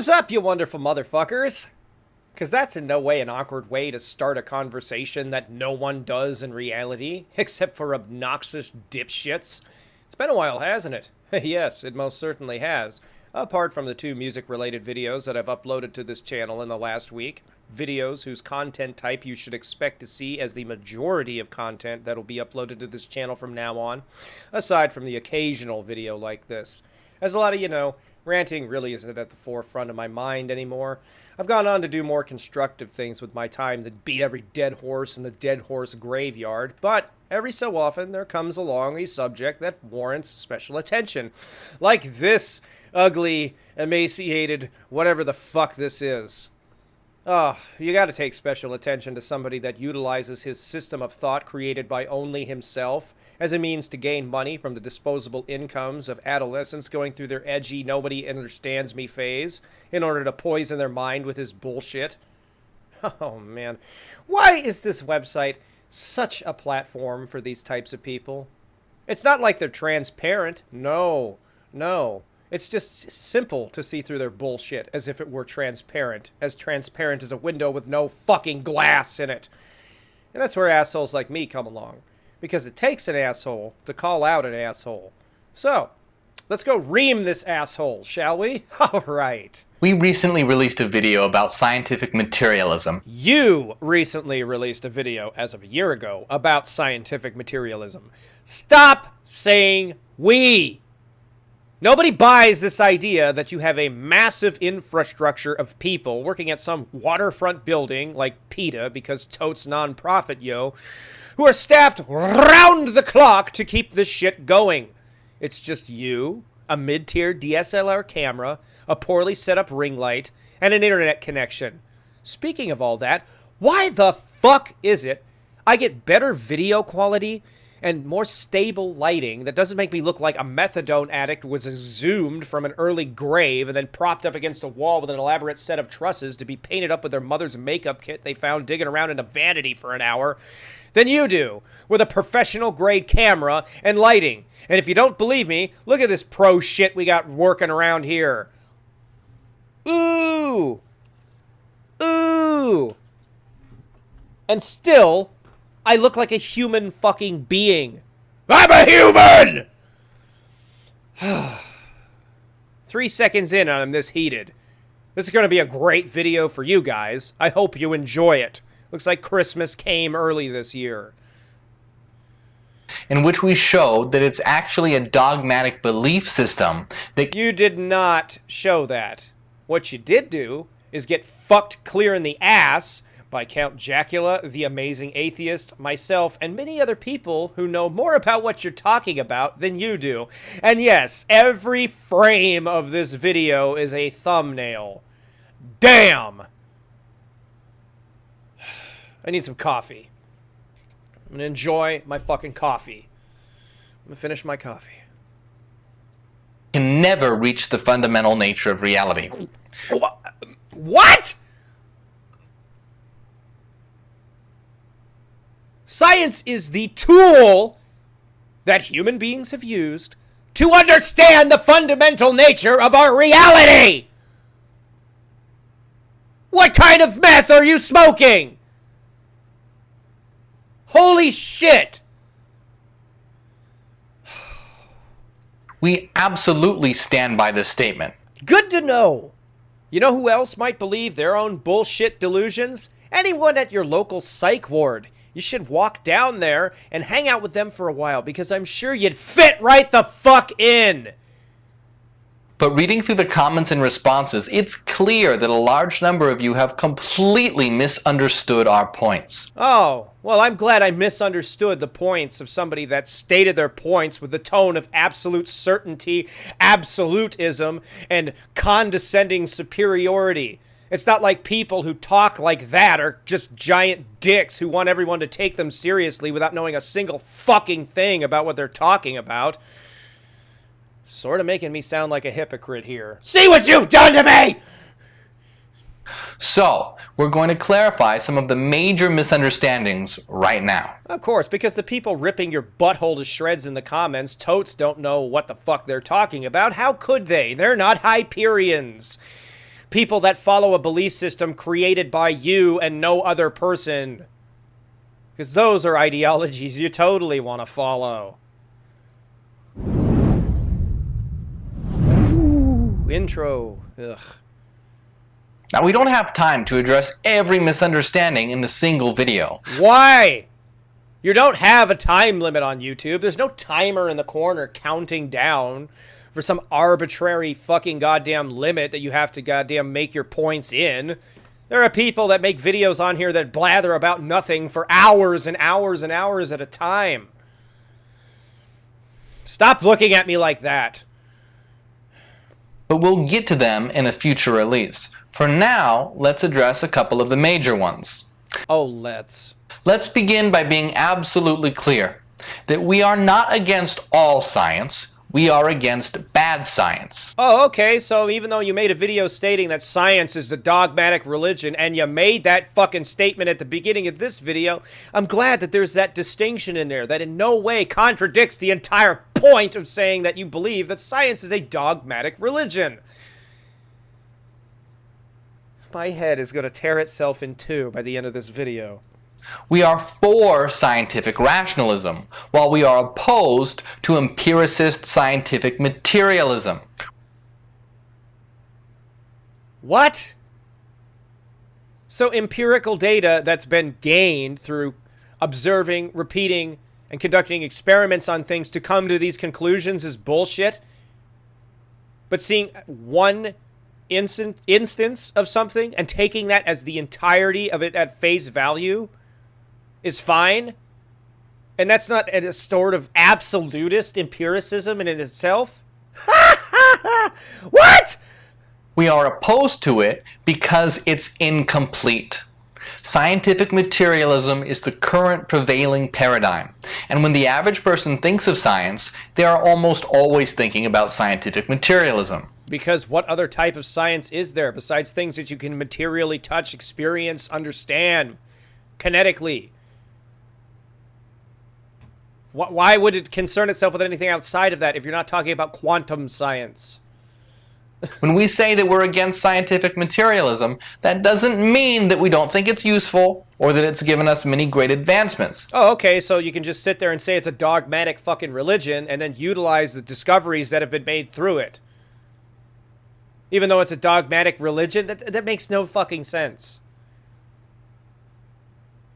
is up, you wonderful motherfuckers? Because that's in no way an awkward way to start a conversation that no one does in reality, except for obnoxious dipshits. It's been a while, hasn't it? Yes, it most certainly has. Apart from the 2 music-related videos that I've uploaded to this channel in the last week. Videos whose content type you should expect to see as the majority of content that'll be uploaded to this channel from now on, aside from the occasional video like this. As a lot of you know, ranting really isn't at the forefront of my mind anymore. I've gone on to do more constructive things with my time than beat every dead horse in the dead horse graveyard, but every so often there comes along a subject that warrants special attention. Like this ugly, emaciated, whatever the fuck this is. Oh, you gotta take special attention to somebody that utilizes his system of thought created by only himself as a means to gain money from the disposable incomes of adolescents going through their edgy nobody understands me phase in order to poison their mind with his bullshit. Oh man, why is this website such a platform for these types of people? It's not like they're transparent. No. It's just simple to see through their bullshit as if it were transparent as a window with no fucking glass in it. And that's where assholes like me come along. Because it takes an asshole to call out an asshole. So, let's go ream this asshole, shall we? Alright. We recently released a video about scientific materialism. You recently released a video, as of a year ago, about scientific materialism. Stop saying we! Nobody buys this idea that you have a massive infrastructure of people working at some waterfront building like PETA, because totes non-profit, yo, who are staffed round the clock to keep this shit going. It's just you, a mid-tier DSLR camera, a poorly set up ring light, and an internet connection. Speaking of all that, why the fuck is it I get better video quality and more stable lighting that doesn't make me look like a methadone addict was exhumed from an early grave and then propped up against a wall with an elaborate set of trusses to be painted up with their mother's makeup kit they found digging around in a vanity for an hour, than you do, with a professional-grade camera and lighting? And if you don't believe me, look at this pro shit we got working around here. Ooh! Ooh! And still, I look like a human fucking being. I'm a human! 3 seconds in and I'm this heated. This is going to be a great video for you guys. I hope you enjoy it. Looks like Christmas came early this year. In which we showed that it's actually a dogmatic belief system that... You did not show that. What you did do is get fucked clear in the ass by Count Jacula, the amazing atheist, myself, and many other people who know more about what you're talking about than you do. And yes, every frame of this video is a thumbnail. Damn! I need some coffee. I'm gonna enjoy my fucking coffee. I'm gonna finish my coffee. can never reach the fundamental nature of reality. What? Science is the tool that human beings have used to understand the fundamental nature of our reality. What kind of meth are you smoking? Holy shit. We absolutely stand by this statement. Good to know. You know who else might believe their own bullshit delusions? Anyone at your local psych ward. You should walk down there and hang out with them for a while, because I'm sure you'd fit right the fuck in. But reading through the comments and responses, it's clear that a large number of you have completely misunderstood our points. Oh, well, I'm glad I misunderstood the points of somebody that stated their points with the tone of absolute certainty, absolutism, and condescending superiority. It's not like people who talk like that are just giant dicks who want everyone to take them seriously without knowing a single fucking thing about what they're talking about. Sort of making me sound like a hypocrite here. See what you've done to me! So, we're going to clarify some of the major misunderstandings right now. Of course, because the people ripping your butthole to shreds in the comments totes don't know what the fuck they're talking about. How could they? They're not Hyperions. people that follow a belief system created by you and no other person. Because those are ideologies you totally want to follow. Ooh, intro. Ugh. Now, we don't have time to address every misunderstanding in a single video. Why? You don't have a time limit on YouTube. There's no timer in the corner counting down for some arbitrary fucking goddamn limit that you have to goddamn make your points in. There are people that make videos on here that blather about nothing for hours and hours and hours at a time. Stop looking at me like that. But we'll get to them in a future release. For now, let's address a couple of the major ones. Oh, let's. Let's begin by being absolutely clear that we are not against all science. We are against bad science. Oh, okay, so even though you made a video stating that science is the dogmatic religion, and you made that fucking statement at the beginning of this video, I'm glad that there's that distinction in there that in no way contradicts the entire point of saying that you believe that science is a dogmatic religion. My head is going to tear itself in two by the end of this video. We are for scientific rationalism, while we are opposed to empiricist scientific materialism. What? So empirical data that's been gained through observing, repeating, and conducting experiments on things to come to these conclusions is bullshit? But seeing one instance of something and taking that as the entirety of it at face value is fine? And that's not a sort of absolutist empiricism in itself? What? We are opposed to it because it's incomplete. Scientific materialism is the current prevailing paradigm. And when the average person thinks of science, they are almost always thinking about scientific materialism. Because what other type of science is there besides things that you can materially touch, experience, understand, kinetically? Why would it concern itself with anything outside of that if you're not talking about quantum science? When we say that we're against scientific materialism, that doesn't mean that we don't think it's useful or that it's given us many great advancements. Oh, okay, so you can just sit there and say it's a dogmatic fucking religion and then utilize the discoveries that have been made through it. Even though it's a dogmatic religion, that makes no fucking sense.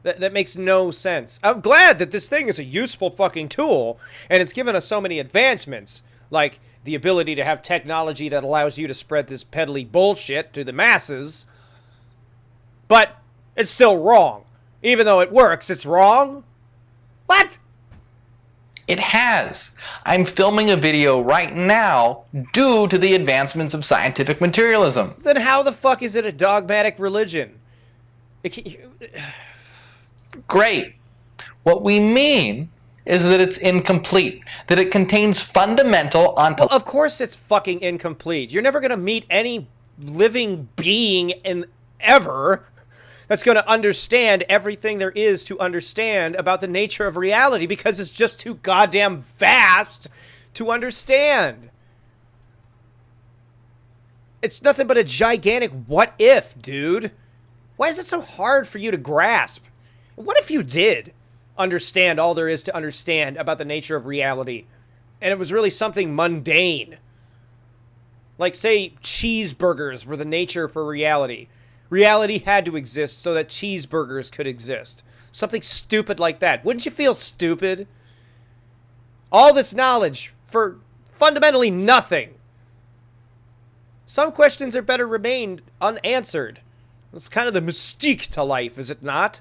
That makes no sense. I'm glad that this thing is a useful fucking tool, and it's given us so many advancements, like the ability to have technology that allows you to spread this peddly bullshit to the masses. But it's still wrong. Even though it works, it's wrong? What? It has. I'm filming a video right now due to the advancements of scientific materialism. Then how the fuck is it a dogmatic religion? Great. What we mean is that it's incomplete, that it contains fundamental Well, of course it's fucking incomplete. You're never going to meet any living being ever that's going to understand everything there is to understand about the nature of reality because it's just too goddamn vast to understand. It's nothing but a gigantic what if, dude. Why is it so hard for you to grasp? What if you did understand all there is to understand about the nature of reality, and it was really something mundane? Like, say, cheeseburgers were the nature for reality. Reality had to exist so that cheeseburgers could exist. Something stupid like that. Wouldn't you feel stupid? All this knowledge for fundamentally nothing. Some questions are better remained unanswered. It's kind of the mystique to life, is it not?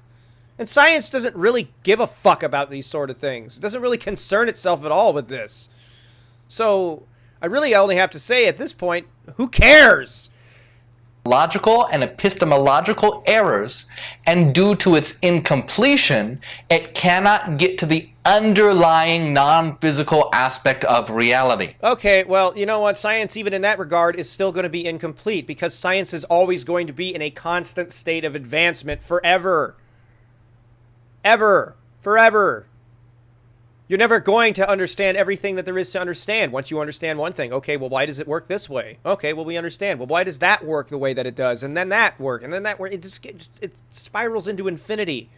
And science doesn't really give a fuck about these sort of things. It doesn't really concern itself at all with this. So, I really only have to say at this point, who cares? Logical and epistemological errors, and due to its incompletion, it cannot get to the underlying non-physical aspect of reality. Okay, well, you know what? Science, even in that regard, is still going to be incomplete because science is always going to be in a constant state of advancement forever. Ever. Forever. You're never going to understand everything that there is to understand. Once you understand one thing, okay, well, why does it work this way? Okay, well, we understand. Well, why does that work the way that it does? And then that work, and then that work. It spirals into infinity.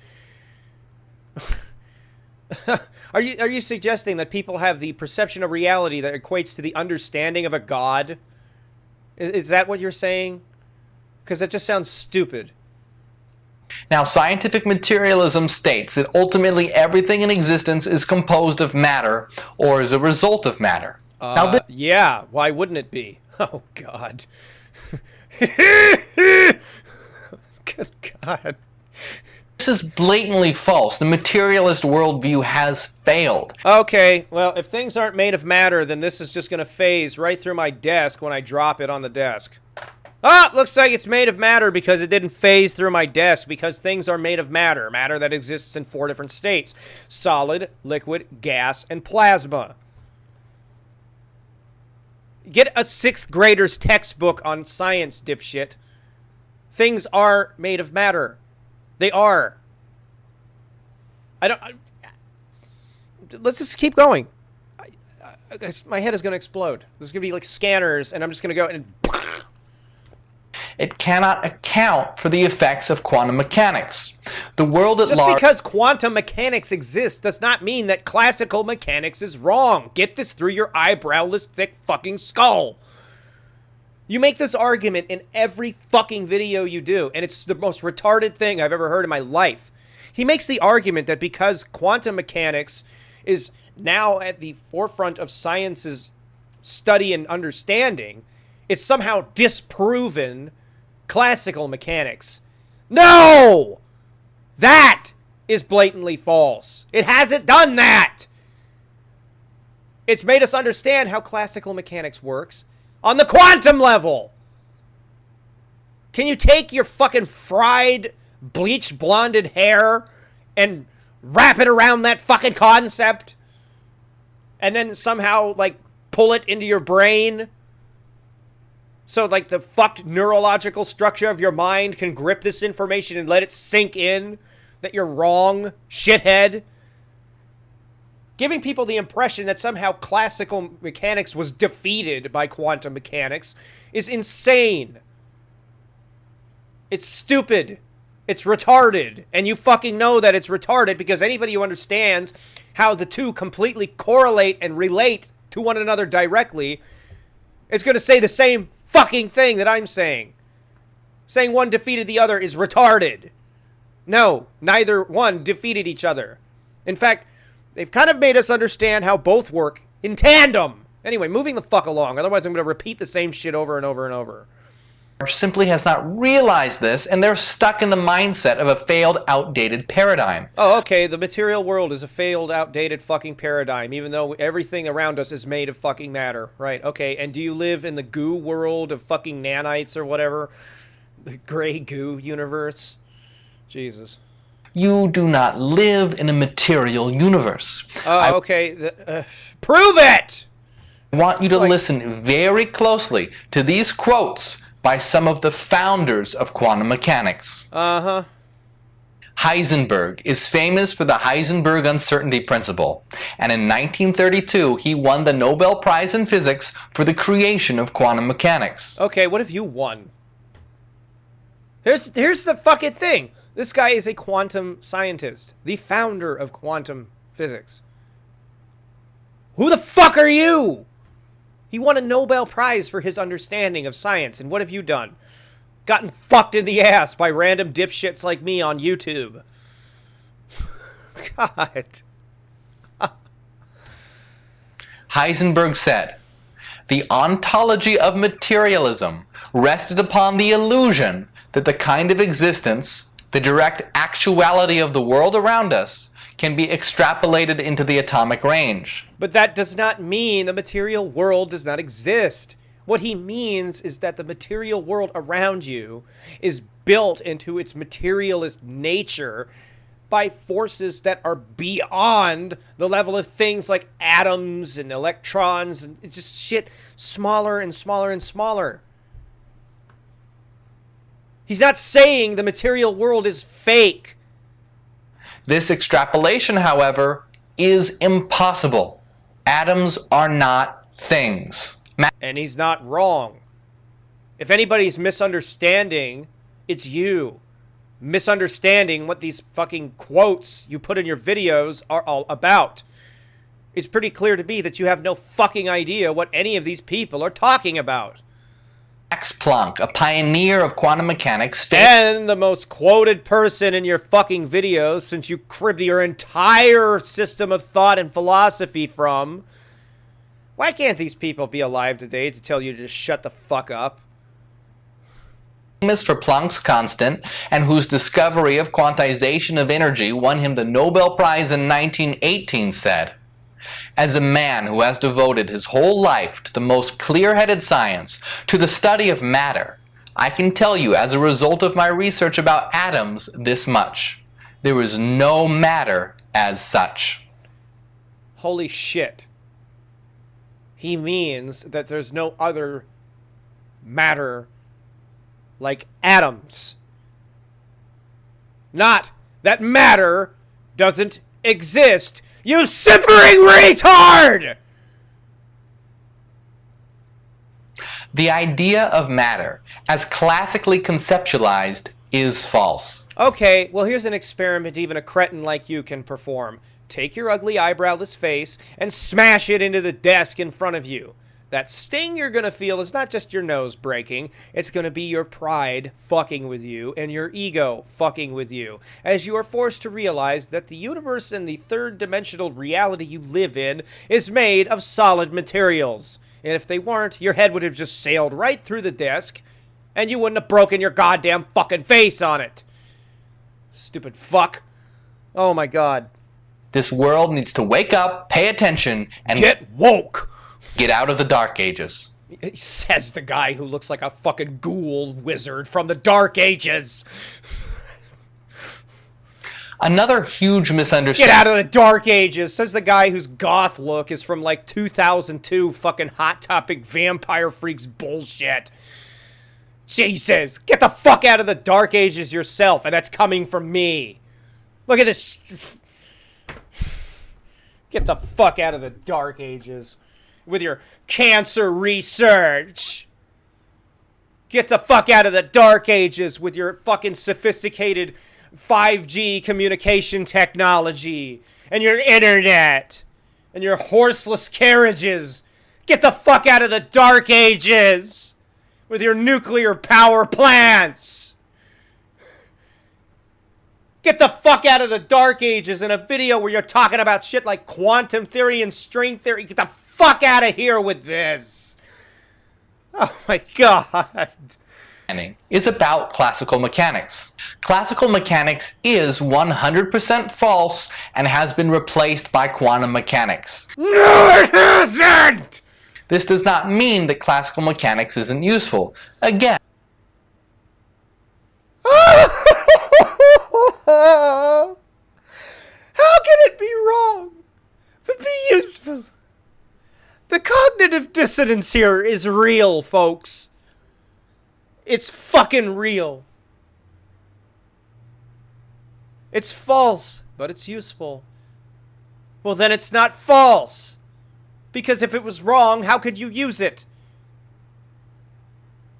Are you suggesting that people have the perception of reality that equates to the understanding of a god? Is that what you're saying? Because that just sounds stupid. Now, scientific materialism states that ultimately everything in existence is composed of matter or is a result of matter. Yeah, why wouldn't it be? Oh, God. Good God. This is blatantly false. The materialist worldview has failed. Okay, well, if things aren't made of matter, then this is just going to phase right through my desk when I drop it on the desk. Ah, looks like it's made of matter because it didn't phase through my desk, because things are made of matter. Matter that exists in 4 different states: solid, liquid, gas, and plasma. Get a 6th grader's textbook on science, dipshit. Things are made of matter. They are. Let's just keep going. My head is going to explode. There's going to be like scanners, and I'm just going to go and... It cannot account for the effects of quantum mechanics. The world at large... Just because quantum mechanics exists does not mean that classical mechanics is wrong. Get this through your eyebrowless, thick fucking skull. You make this argument in every fucking video you do, and it's the most retarded thing I've ever heard in my life. He makes the argument that because quantum mechanics is now at the forefront of science's study and understanding, it's somehow disproven classical mechanics. No! That is blatantly false. It hasn't done that. It's made us understand how classical mechanics works on the quantum level. Can you take your fucking fried, bleached, blonded hair and wrap it around that fucking concept? And then somehow, like, pull it into your brain? So, like, the fucked neurological structure of your mind can grip this information and let it sink in that you're wrong, shithead? Giving people the impression that somehow classical mechanics was defeated by quantum mechanics is insane. It's stupid. It's retarded. And you fucking know that it's retarded because anybody who understands how the two completely correlate and relate to one another directly is going to say the same fucking thing that I'm saying. Saying one defeated the other is retarded. No, neither one defeated each other. In fact, they've kind of made us understand how both work in tandem. Anyway, moving the fuck along. Otherwise, I'm going to repeat the same shit over and over and over. Simply has not realized this, and they're stuck in the mindset of a failed, outdated paradigm. Oh, okay, the material world is a failed, outdated fucking paradigm, even though everything around us is made of fucking matter. Right, okay, and do you live in the goo world of fucking nanites or whatever? The gray goo universe? Jesus. You do not live in a material universe. Oh, okay, prove it! I want you to listen very closely to these quotes by some of the founders of quantum mechanics. Uh-huh. Heisenberg is famous for the Heisenberg uncertainty principle, and in 1932 he won the Nobel Prize in Physics for the creation of quantum mechanics. Okay, what if you won? Here's the fucking thing. This guy is a quantum scientist, the founder of quantum physics. Who the fuck are you? He won a Nobel Prize for his understanding of science, and what have you done? Gotten fucked in the ass by random dipshits like me on YouTube. God. Heisenberg said, "The ontology of materialism rested upon the illusion that the kind of existence, the direct actuality of the world around us, can be extrapolated into the atomic range." But that does not mean the material world does not exist. What he means is that the material world around you is built into its materialist nature by forces that are beyond the level of things like atoms and electrons, and it's just shit smaller and smaller and smaller. He's not saying the material world is fake. This extrapolation, however, is impossible. Atoms are not things. And he's not wrong. If anybody's misunderstanding, it's you. Misunderstanding what these fucking quotes you put in your videos are all about. It's pretty clear to me that you have no fucking idea what any of these people are talking about. Max Planck, a pioneer of quantum mechanics, and the most quoted person in your fucking videos since you cribbed your entire system of thought and philosophy from. Why can't these people be alive today to tell you to just shut the fuck up? Famous for Planck's constant, and whose discovery of quantization of energy won him the Nobel Prize in 1918, said, "As a man who has devoted his whole life to the most clear-headed science, to the study of matter, I can tell you as a result of my research about atoms this much. There is no matter as such." Holy shit. He means that there's no other matter like atoms. Not that matter doesn't exist. You simpering retard! The idea of matter, as classically conceptualized, is false. Okay, well here's an experiment even a cretin like you can perform. Take your ugly eyebrowless face and smash it into the desk in front of you. That sting you're gonna feel is not just your nose breaking, it's gonna be your pride fucking with you and your ego fucking with you, as you are forced to realize that the universe and the third-dimensional reality you live in is made of solid materials. And if they weren't, your head would have just sailed right through the desk, and you wouldn't have broken your goddamn fucking face on it. Stupid fuck. Oh my god. This world needs to wake up, pay attention, and get woke! Get out of the Dark Ages. Says the guy who looks like a fucking ghoul wizard from the Dark Ages. Another huge misunderstanding. Get out of the Dark Ages, says the guy whose goth look is from like 2002 fucking Hot Topic Vampire Freaks bullshit. Jesus, get the fuck out of the Dark Ages yourself, and that's coming from me. Look at this. Get the fuck out of the Dark Ages. With your cancer research. Get the fuck out of the Dark Ages with your fucking sophisticated 5G communication technology and your internet and your horseless carriages. Get the fuck out of the Dark Ages with your nuclear power plants. Get the fuck out of the Dark Ages in a video where you're talking about shit like quantum theory and string theory. Get the fuck out of here with this. Oh my god. Is about classical mechanics. Classical mechanics is 100% false and has been replaced by quantum mechanics. No, it hasn't! This does not mean that classical mechanics isn't useful. Again, how can it be wrong but be useful? The cognitive dissonance here is real, folks. It's fucking real. It's false, but it's useful. Well, then it's not false. Because if it was wrong, how could you use it?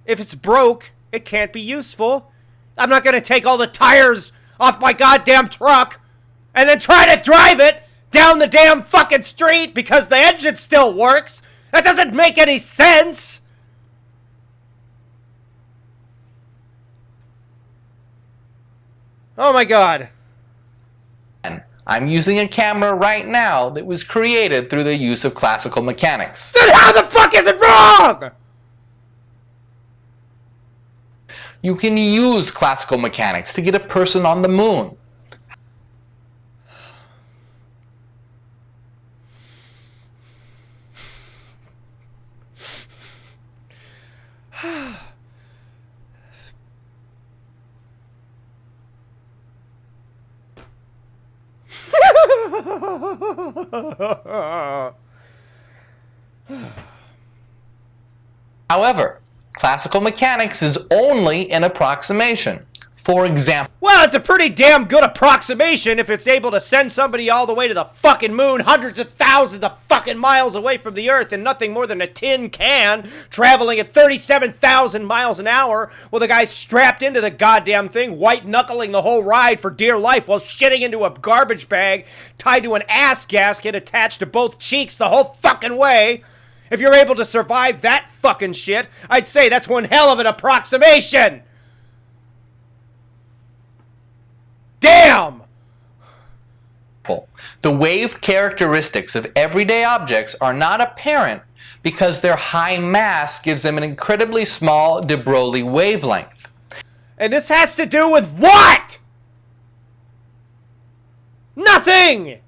If it's broke, it can't be useful. I'm not going to take all the tires off my goddamn truck and then try to drive it down the damn fucking street because the engine still works. That doesn't make any sense. Oh my god. I'm using a camera right now that was created through the use of classical mechanics. Then how the fuck is it wrong? You can use classical mechanics to get a person on the moon. However, classical mechanics is only an approximation. For example, Well, it's a pretty damn good approximation if it's able to send somebody all the way to the fucking moon, hundreds of thousands of fucking miles away from the Earth in nothing more than a tin can, traveling at 37,000 miles an hour, with a guy strapped into the goddamn thing, white-knuckling the whole ride for dear life while shitting into a garbage bag tied to an ass gasket attached to both cheeks the whole fucking way. If you're able to survive that fucking shit, I'd say that's one hell of an approximation! Damn! the wave characteristics of everyday objects are not apparent because their high mass gives them an incredibly small de Broglie wavelength. And this has to do with what? Nothing!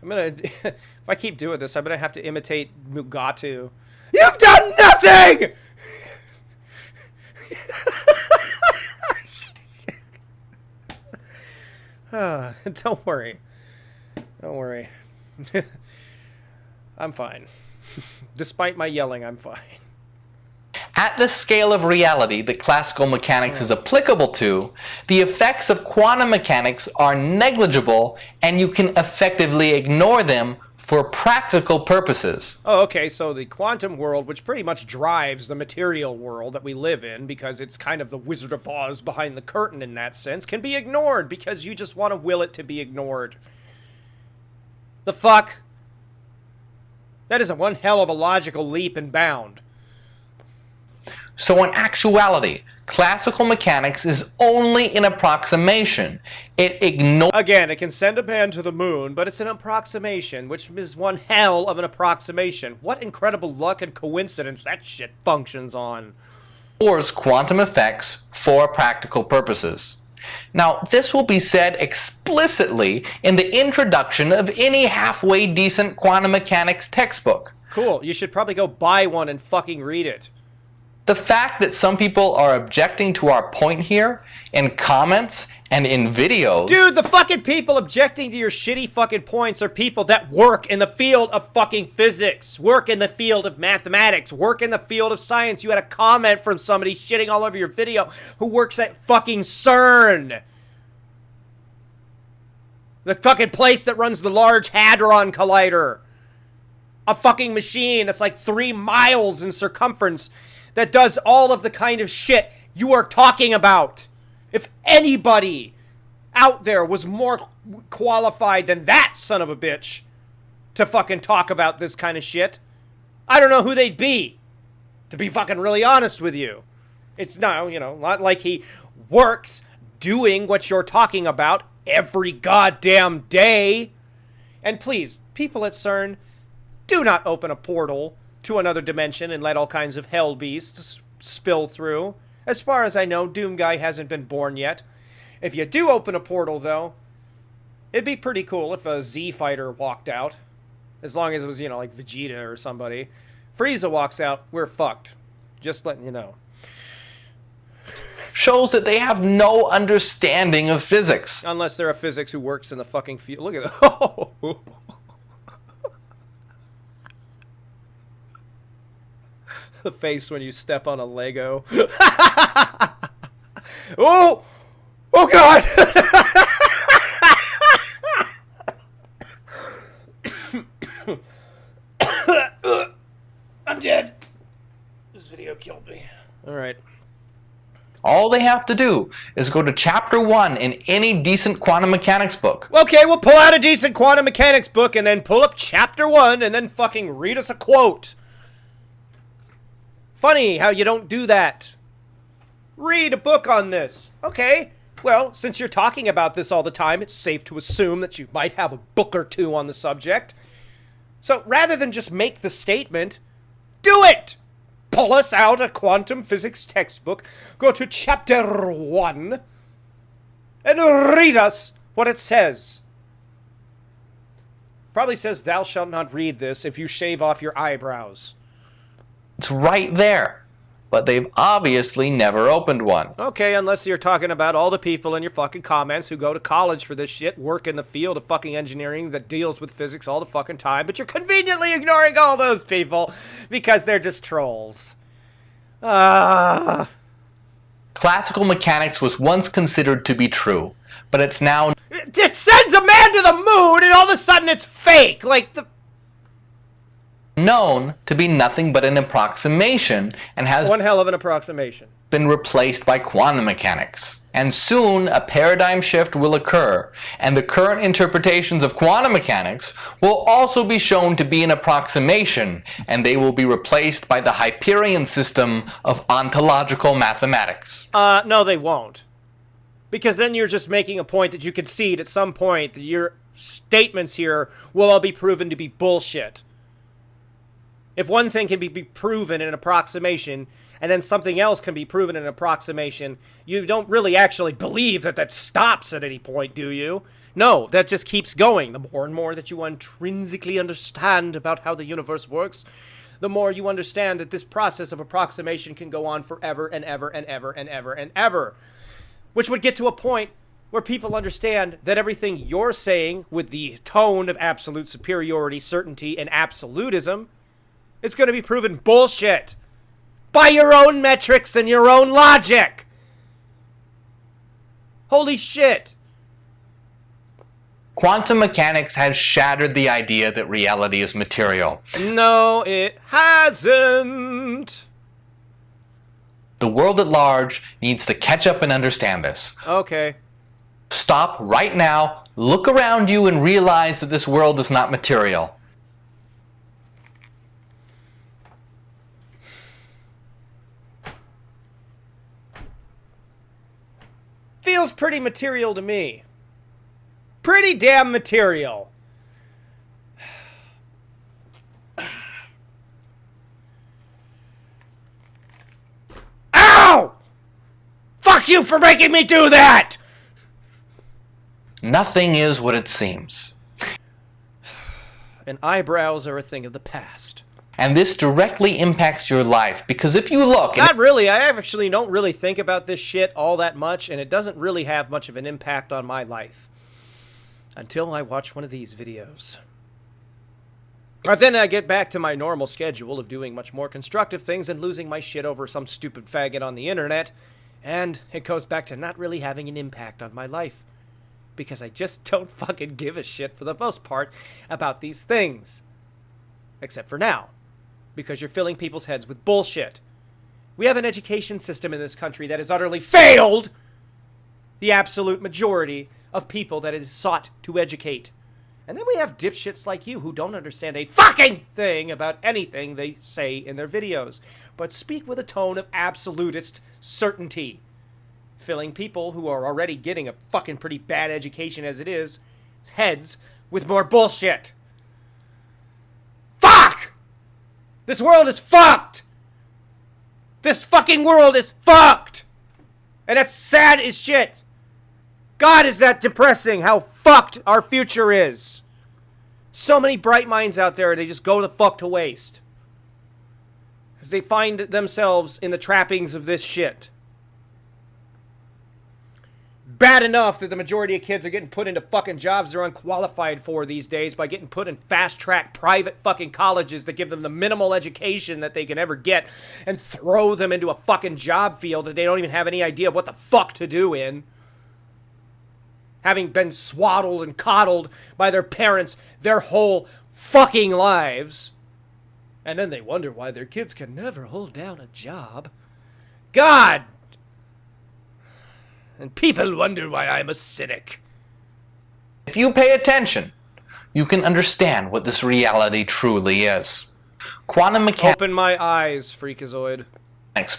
I'm gonna... If I keep doing this, I'm gonna have to imitate Mugatu. You've done nothing! Don't worry. Don't worry. I'm fine. Despite my yelling, I'm fine. At the scale of reality that classical mechanics is applicable to, the effects of quantum mechanics are negligible and you can effectively ignore them for practical purposes. Oh, okay, so the quantum world, which pretty much drives the material world that we live in, because it's kind of the Wizard of Oz behind the curtain in that sense, can be ignored because you just want to will it to be ignored. The fuck? That is a one hell of a logical leap and bound. So in actuality, classical mechanics is only an approximation. It ignores... Again, it can send a man to the moon, but it's an approximation, which is one hell of an approximation. What incredible luck and coincidence that shit functions on. Quantum effects for practical purposes. Now, this will be said explicitly in the introduction of any halfway decent quantum mechanics textbook. Cool, you should probably go buy one and fucking read it. The fact that some people are objecting to our point here in comments and in videos... Dude, the fucking people objecting to your shitty fucking points are people that work in the field of fucking physics, work in the field of mathematics, work in the field of science. You had a comment from somebody shitting all over your video who works at fucking CERN. The fucking place that runs the Large Hadron Collider. A fucking machine that's like 3 miles in circumference that does all of the kind of shit you are talking about. If anybody out there was more qualified than that son of a bitch to fucking talk about this kind of shit, I don't know who they'd be, to be fucking really honest with you. It's not, you know, not like he works doing what you're talking about every goddamn day. And please, people at CERN, do not open a portal to another dimension and let all kinds of hell beasts spill through. As far as I know, Doom Guy hasn't been born yet. If you do open a portal, though, it'd be pretty cool if a Z fighter walked out. As long as it was, you know, like Vegeta or somebody. Frieza walks out, we're fucked. Just letting you know. Shows that they have no understanding of physics. Unless they're a physics who works in the fucking field. Look at that. The face when you step on a Lego. Oh! Oh god! I'm dead. This video killed me. Alright. All they have to do is go to chapter 1 in any decent quantum mechanics book. Okay, we'll pull out a decent quantum mechanics book and then pull up chapter 1 and then fucking read us a quote. Funny how you don't do that. Read a book on this. Okay, well, since you're talking about this all the time, it's safe to assume that you might have a book or two on the subject. So rather than just make the statement, do it! Pull us out a quantum physics textbook, go to chapter 1, and read us what it says. Probably says, thou shalt not read this if you shave off your eyebrows. It's right there, but they've obviously never opened one. Okay, unless you're talking about all the people in your fucking comments who go to college for this shit, work in the field of fucking engineering that deals with physics all the fucking time, but you're conveniently ignoring all those people because they're just trolls. Classical mechanics was once considered to be true, but it's now It sends a man to the moon and all of a sudden it's fake! Like, the... known to be nothing but an approximation and has One hell of an approximation. been replaced by quantum mechanics. And soon a paradigm shift will occur, and the current interpretations of quantum mechanics will also be shown to be an approximation, and they will be replaced by the Hyperion system of ontological mathematics. No, they won't. Because then you're just making a point that you concede at some point that your statements here will all be proven to be bullshit. If one thing can be proven in an approximation, and then something else can be proven in an approximation, you don't really actually believe that that stops at any point, do you? No, that just keeps going. The more and more that you intrinsically understand about how the universe works, the more you understand that this process of approximation can go on forever and ever and ever and ever and ever. Which would get to a point where people understand that everything you're saying with the tone of absolute superiority, certainty, and absolutism is going to be proven bullshit by your own metrics and your own logic. Holy shit. Quantum mechanics has shattered the idea that reality is material. No, it hasn't. The world at large needs to catch up and understand this. Okay. Stop right now, look around you, and realize that this world is not material. Feels pretty material to me. Pretty damn material. Ow! Fuck you for making me do that! Nothing is what it seems. And eyebrows are a thing of the past. And this directly impacts your life, because if you look... Not really. I actually don't really think about this shit all that much, and it doesn't really have much of an impact on my life. Until I watch one of these videos. But then I get back to my normal schedule of doing much more constructive things and losing my shit over some stupid faggot on the internet, and it goes back to not really having an impact on my life. Because I just don't fucking give a shit for the most part about these things. Except for now. Because you're filling people's heads with bullshit. We have an education system in this country that has utterly failed the absolute majority of people that it is sought to educate. And then we have dipshits like you who don't understand a fucking thing about anything they say in their videos, but speak with a tone of absolutist certainty, filling people who are already getting a fucking pretty bad education as it is, heads with more bullshit. Fuck! This world is fucked! This fucking world is fucked! And that's sad as shit. God, is that depressing how fucked our future is. So many bright minds out there, they just go the fuck to waste. As they find themselves in the trappings of this shit. Bad enough that the majority of kids are getting put into fucking jobs they're unqualified for these days by getting put in fast-track private fucking colleges that give them the minimal education that they can ever get and throw them into a fucking job field that they don't even have any idea of what the fuck to do in. Having been swaddled and coddled by their parents their whole fucking lives. And then they wonder why their kids can never hold down a job. God! And people wonder why I'm a cynic. If you pay attention, you can understand what this reality truly is. Quantum mechanics Open my eyes, freakazoid.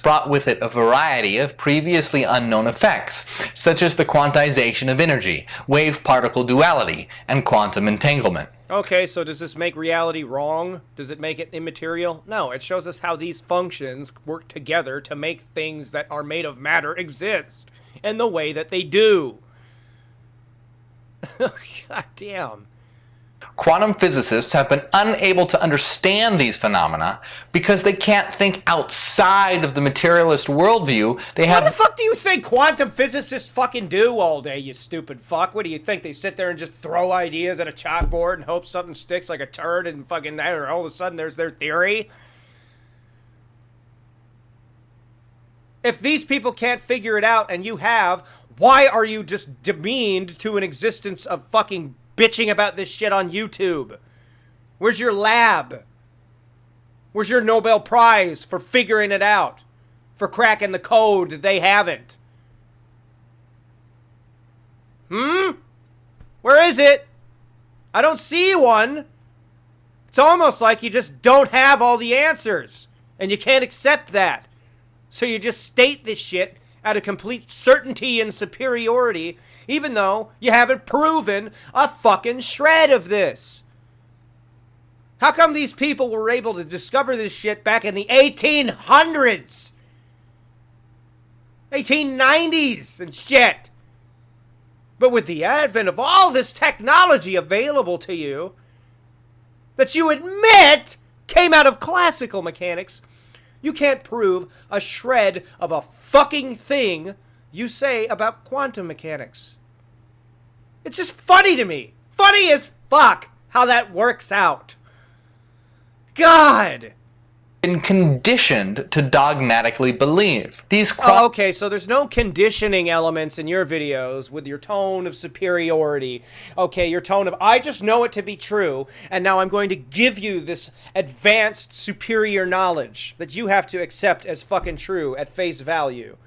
brought with it a variety of previously unknown effects, such as the quantization of energy, wave-particle duality, and quantum entanglement. Okay, so does this make reality wrong? Does it make it immaterial? No, it shows us how these functions work together to make things that are made of matter exist. And the way that they do. God damn. Quantum physicists have been unable to understand these phenomena because they can't think outside of the materialist worldview. What the fuck do you think quantum physicists fucking do all day, you stupid fuck? What do you think? They sit there and just throw ideas at a chalkboard and hope something sticks like a turd and fucking all of a sudden there's their theory? If these people can't figure it out and you have, why are you just demeaned to an existence of fucking bitching about this shit on YouTube? Where's your lab? Where's your Nobel Prize for figuring it out? For cracking the code that they haven't? Where is it? I don't see one. It's almost like you just don't have all the answers. And you can't accept that. So you just state this shit out of complete certainty and superiority, even though you haven't proven a fucking shred of this. How come these people were able to discover this shit back in the 1800s? 1890s and shit. But with the advent of all this technology available to you, that you admit came out of classical mechanics, you can't prove a shred of a fucking thing you say about quantum mechanics. It's just funny to me. Funny as fuck how that works out. God! Been conditioned to dogmatically believe. Okay, so there's no conditioning elements in your videos with your tone of superiority. Okay, your tone of, I just know it to be true, and now I'm going to give you this advanced superior knowledge that you have to accept as fucking true at face value.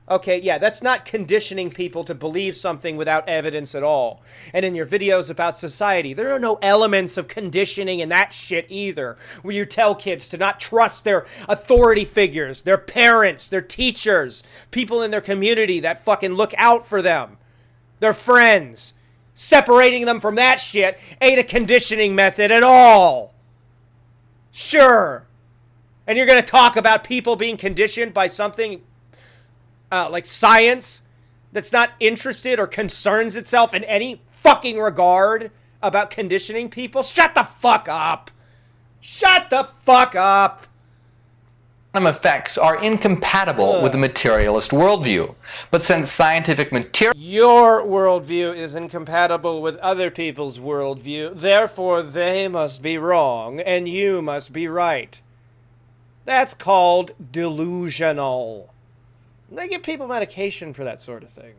Okay, yeah, that's not conditioning people to believe something without evidence at all. And in your videos about society, there are no elements of conditioning in that shit either, where you tell kids to not trust their authority figures, their parents, their teachers, people in their community that fucking look out for them, their friends. Separating them from that shit ain't a conditioning method at all. Sure. And you're gonna talk about people being conditioned by something like science that's not interested or concerns itself in any fucking regard about conditioning people? Shut the fuck up. Shut the fuck up. Quantum effects are incompatible with the materialist worldview. But since scientific Your worldview is incompatible with other people's worldview, therefore they must be wrong and you must be right. That's called delusional. They give people medication for that sort of thing.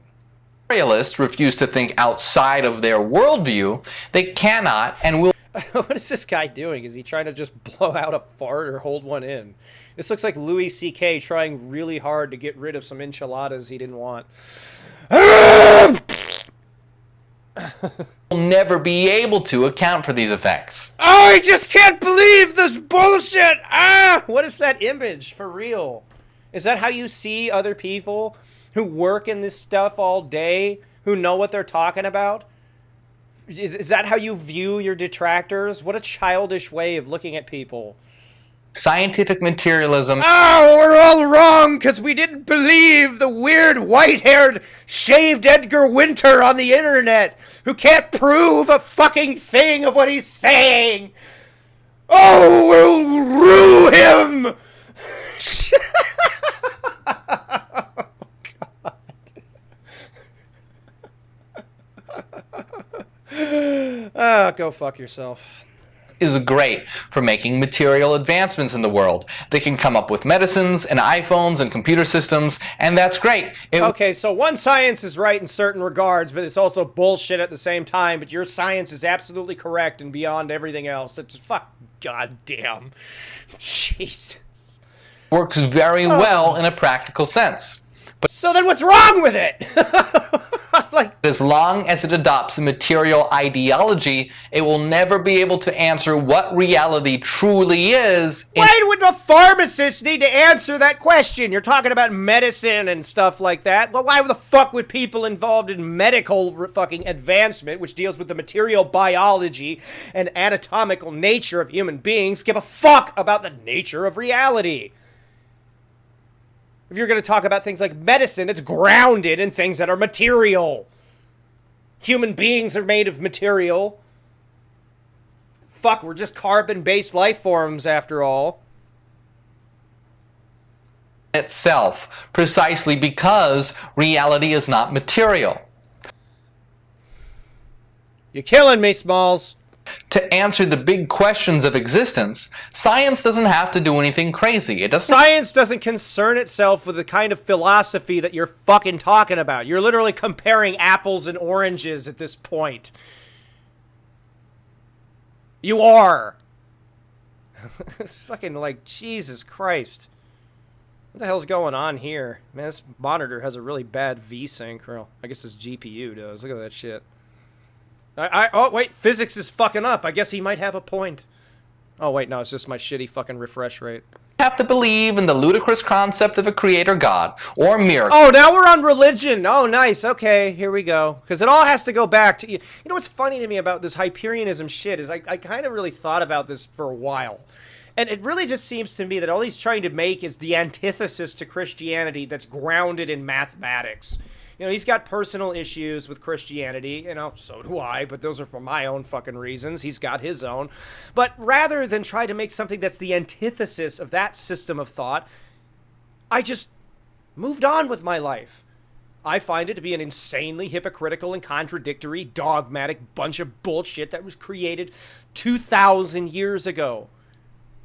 Materialists refuse to think outside of their worldview, they cannot and will. What is this guy doing? Is he trying to just blow out a fart or hold one in? This looks like Louis C.K. trying really hard to get rid of some enchiladas he didn't want. Will never be able to account for these effects. Oh, I just can't believe this bullshit! What is that image for real? Is that how you see other people who work in this stuff all day, who know what they're talking about? Is that how you view your detractors? What a childish way of looking at people. Scientific materialism. Oh, we're all wrong because we didn't believe the weird white-haired shaved Edgar Winter on the internet who can't prove a fucking thing of what he's saying. Oh, we'll rue him. Go fuck yourself. Is great for making material advancements in the world. They can come up with medicines and iPhones and computer systems, and that's great. Okay, so one science is right in certain regards, but it's also bullshit at the same time, but your science is absolutely correct and beyond everything else. It's fuck goddamn. Jesus. Works very well in a practical sense. But so then what's wrong with it? Like, as long as it adopts a material ideology, it will never be able to answer what reality truly is. Why would a pharmacist need to answer that question? You're talking about medicine and stuff like that. Well, why the fuck would people involved in medical fucking advancement, which deals with the material biology and anatomical nature of human beings, give a fuck about the nature of reality? If you're going to talk about things like medicine, it's grounded in things that are material. Human beings are made of material. Fuck, we're just carbon-based life forms after all. Itself, precisely because reality is not material. You're killing me, Smalls. To answer the big questions of existence, science doesn't have to do anything crazy. It doesn't. Science doesn't concern itself with the kind of philosophy that you're fucking talking about. You're literally comparing apples and oranges at this point. You are. It's fucking like, Jesus Christ. What the hell's going on here? Man, this monitor has a really bad V-sync. Well, I guess this GPU does. Look at that shit. Oh, wait. Physics is fucking up. I guess he might have a point. Oh, wait. No, it's just my shitty fucking refresh rate. Have to believe in the ludicrous concept of a creator god or miracle. Oh, now we're on religion. Oh, nice. Okay, here we go. Because it all has to go back to... You know what's funny to me about this Hyperionism shit is I kind of really thought about this for a while. And it really just seems to me that all he's trying to make is the antithesis to Christianity that's grounded in mathematics. You know, he's got personal issues with Christianity, you know, so do I, but those are for my own fucking reasons. He's got his own. But rather than try to make something that's the antithesis of that system of thought, I just moved on with my life. I find it to be an insanely hypocritical and contradictory, dogmatic bunch of bullshit that was created 2,000 years ago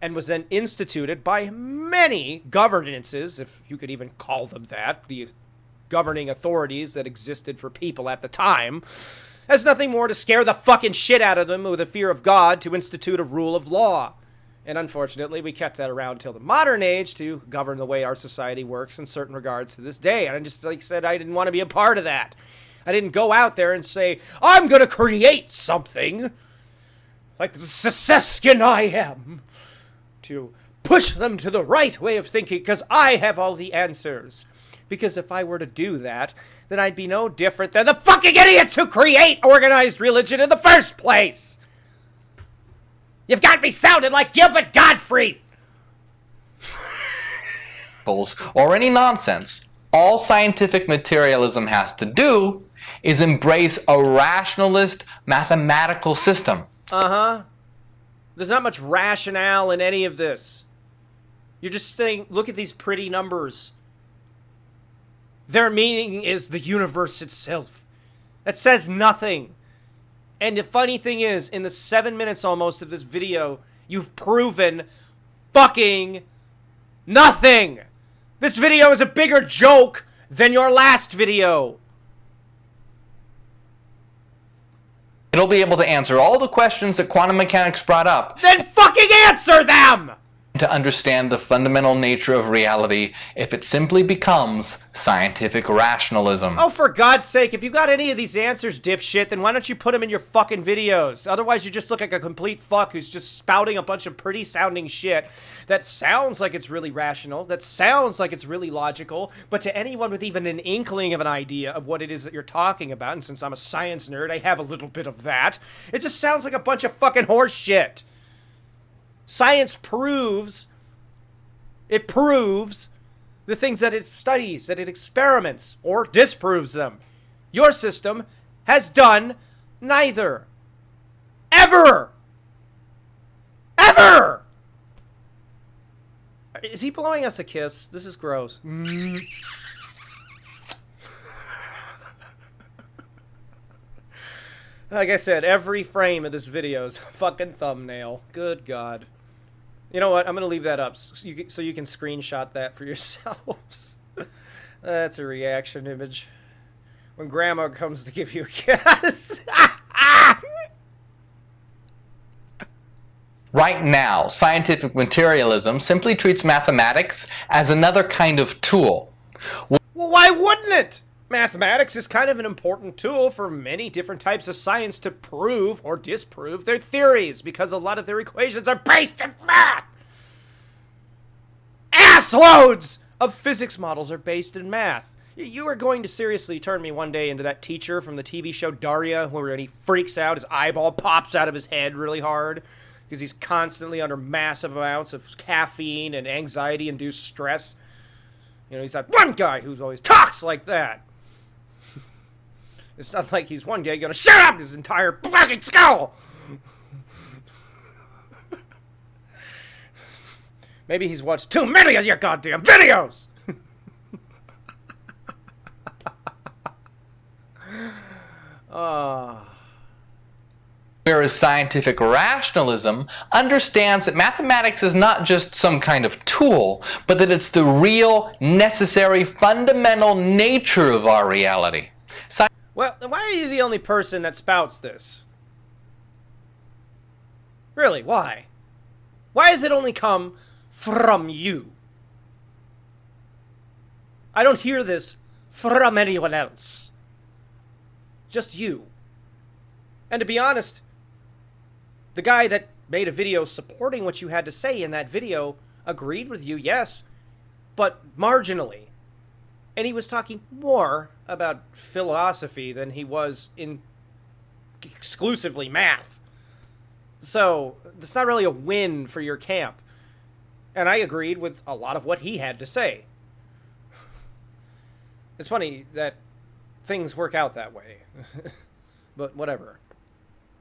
and was then instituted by many governances, if you could even call them that, the governing authorities that existed for people at the time, has nothing more to scare the fucking shit out of them with a fear of God to institute a rule of law. And unfortunately, we kept that around till the modern age to govern the way our society works in certain regards to this day. And I just, like I said, I didn't want to be a part of that. I didn't go out there and say, I'm going to create something like the Seskin I am to push them to the right way of thinking because I have all the answers. Because if I were to do that, then I'd be no different than the fucking idiots who create organized religion in the first place. You've got me sounding like Gilbert Gottfried. Or any nonsense. All scientific materialism has to do is embrace a rationalist mathematical system. Uh-huh. There's not much rationale in any of this. You're just saying, look at these pretty numbers. Their meaning is the universe itself. That says nothing. And the funny thing is, in the 7 minutes almost of this video, you've proven fucking nothing. This video is a bigger joke than your last video. It'll be able to answer all the questions that quantum mechanics brought up. Then fucking answer them! To understand the fundamental nature of reality if it simply becomes scientific rationalism. Oh, for God's sake, if you got any of these answers, dipshit, then why don't you put them in your fucking videos? Otherwise, you just look like a complete fuck who's just spouting a bunch of pretty-sounding shit that sounds like it's really rational, that sounds like it's really logical, but to anyone with even an inkling of an idea of what it is that you're talking about, and since I'm a science nerd, I have a little bit of that, it just sounds like a bunch of fucking horse shit. Science proves the things that it studies, that it experiments, or disproves them. Your system has done neither. Ever! Ever! Is he blowing us a kiss? This is gross. Like I said, every frame of this video is a fucking thumbnail. Good God. You know what? I'm going to leave that up so you can screenshot that for yourselves. That's a reaction image. When Grandma comes to give you a kiss. Right now, scientific materialism simply treats mathematics as another kind of tool. Well, why wouldn't it? Mathematics is kind of an important tool for many different types of science to prove or disprove their theories, because a lot of their equations are based in math! Assloads of physics models are based in math. You are going to seriously turn me one day into that teacher from the TV show Daria, where he freaks out, his eyeball pops out of his head really hard, because he's constantly under massive amounts of caffeine and anxiety-induced stress. You know, he's that one guy who always talks like that. It's not like he's one day gonna shut up his entire fucking skull! Maybe he's watched too many of your goddamn videos! Whereas scientific rationalism understands that mathematics is not just some kind of tool, but that it's the real, necessary, fundamental nature of our reality. Well, why are you the only person that spouts this? Really, why? Why does it only come from you? I don't hear this from anyone else. Just you. And to be honest, the guy that made a video supporting what you had to say in that video agreed with you, yes, but marginally. And he was talking more about philosophy than he was in exclusively math. So, it's not really a win for your camp. And I agreed with a lot of what he had to say. It's funny that things work out that way. But whatever.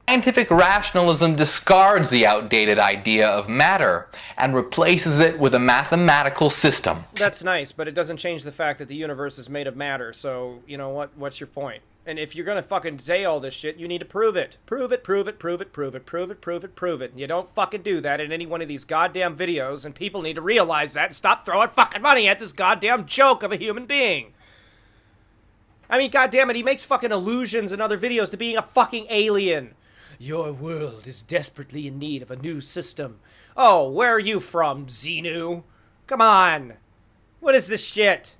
Scientific rationalism discards the outdated idea of matter and replaces it with a mathematical system. That's nice, but it doesn't change the fact that the universe is made of matter, so, you know what? What's your point? And if you're gonna fucking say all this shit, you need to prove it. Prove it, prove it, prove it, prove it, prove it, prove it, prove it. And you don't fucking do that in any one of these goddamn videos, and people need to realize that and stop throwing fucking money at this goddamn joke of a human being. I mean, goddammit, he makes fucking allusions in other videos to being a fucking alien. Your world is desperately in need of a new system. Oh, where are you from, Xenu? Come on. What is this shit?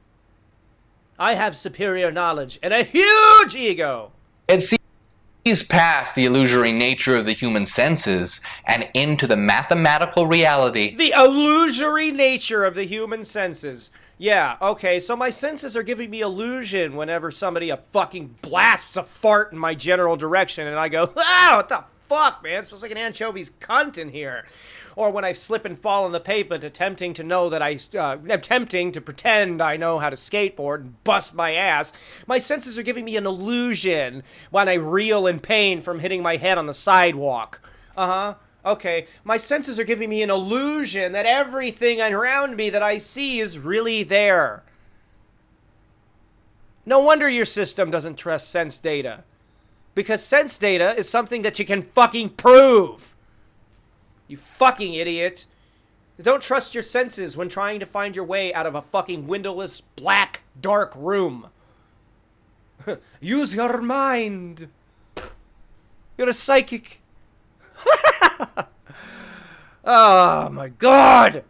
I have superior knowledge and a huge ego. It sees past the illusory nature of the human senses and into the mathematical reality. The illusory nature of the human senses. Yeah, okay, so my senses are giving me illusion whenever somebody fucking blasts a fart in my general direction and I go, ah, what the fuck, man? It smells like an anchovy's cunt in here. Or when I slip and fall on the pavement attempting to pretend I know how to skateboard and bust my ass, my senses are giving me an illusion when I reel in pain from hitting my head on the sidewalk. Okay, my senses are giving me an illusion that everything around me that I see is really there. No wonder your system doesn't trust sense data. Because sense data is something that you can fucking prove. You fucking idiot. Don't trust your senses when trying to find your way out of a fucking windowless, black, dark room. Use your mind. You're a psychic. Oh my god!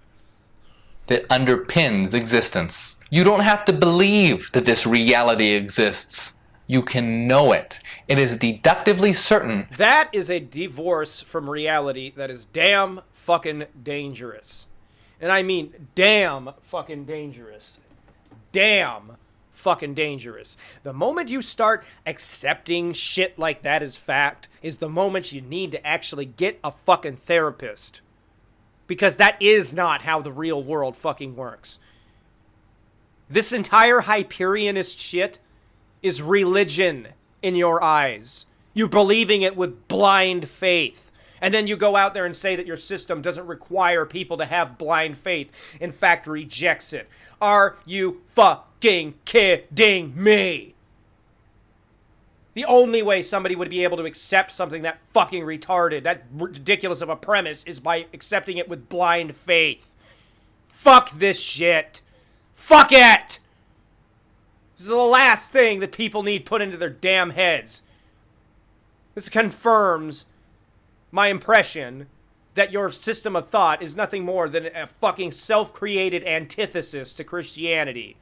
That underpins existence. You don't have to believe that this reality exists. You can know it. It is deductively certain. That is a divorce from reality that is damn fucking dangerous. And I mean damn fucking dangerous. Damn fucking dangerous. The moment you start accepting shit like that as fact is the moment you need to actually get a fucking therapist. Because that is not how the real world fucking works. This entire Hyperionist shit is religion in your eyes. You believing it with blind faith. And then you go out there and say that your system doesn't require people to have blind faith. In fact, rejects it. Are you fucking kidding me? The only way somebody would be able to accept something that fucking retarded, that ridiculous of a premise, is by accepting it with blind faith. Fuck this shit. Fuck it! This is the last thing that people need put into their damn heads. This confirms my impression that your system of thought is nothing more than a fucking self-created antithesis to Christianity.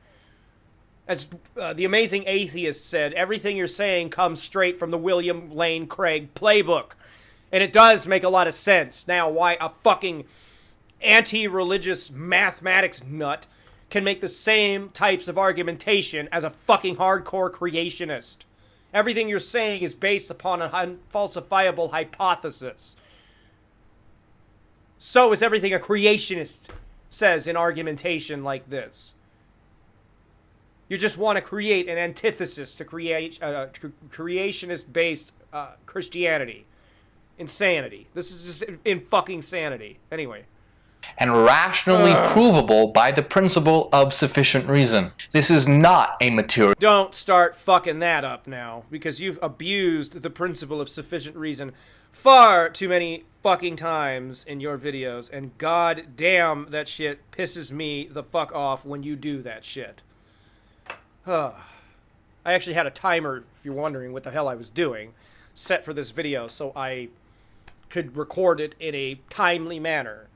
As the amazing atheist said, everything you're saying comes straight from the William Lane Craig playbook. And it does make a lot of sense. Now, why a fucking anti-religious mathematics nut can make the same types of argumentation as a fucking hardcore creationist. Everything you're saying is based upon an unfalsifiable hypothesis. So is everything a creationist says in argumentation like this. You just want to create an antithesis to create creationist-based Christianity. Insanity. This is just in fucking sanity. Anyway. and rationally provable by the principle of sufficient reason. This is not a material. Don't start fucking that up now, because you've abused the principle of sufficient reason far too many fucking times in your videos, and god damn, that shit pisses me the fuck off when you do that shit. I actually had a timer, if you're wondering what the hell I was doing, set for this video so I could record it in a timely manner.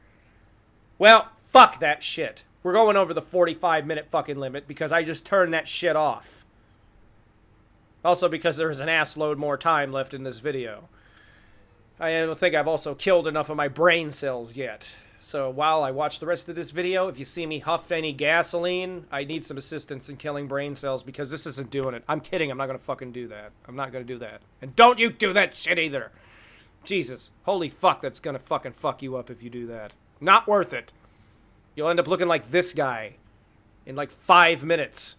Well, fuck that shit. We're going over the 45-minute fucking limit because I just turned that shit off. Also because there's an ass load more time left in this video. I don't think I've also killed enough of my brain cells yet. So while I watch the rest of this video, if you see me huff any gasoline, I need some assistance in killing brain cells because this isn't doing it. I'm kidding. I'm not going to fucking do that. I'm not going to do that. And don't you do that shit either. Jesus. Holy fuck, that's going to fucking fuck you up if you do that. Not worth it. You'll end up looking like this guy in like 5 minutes.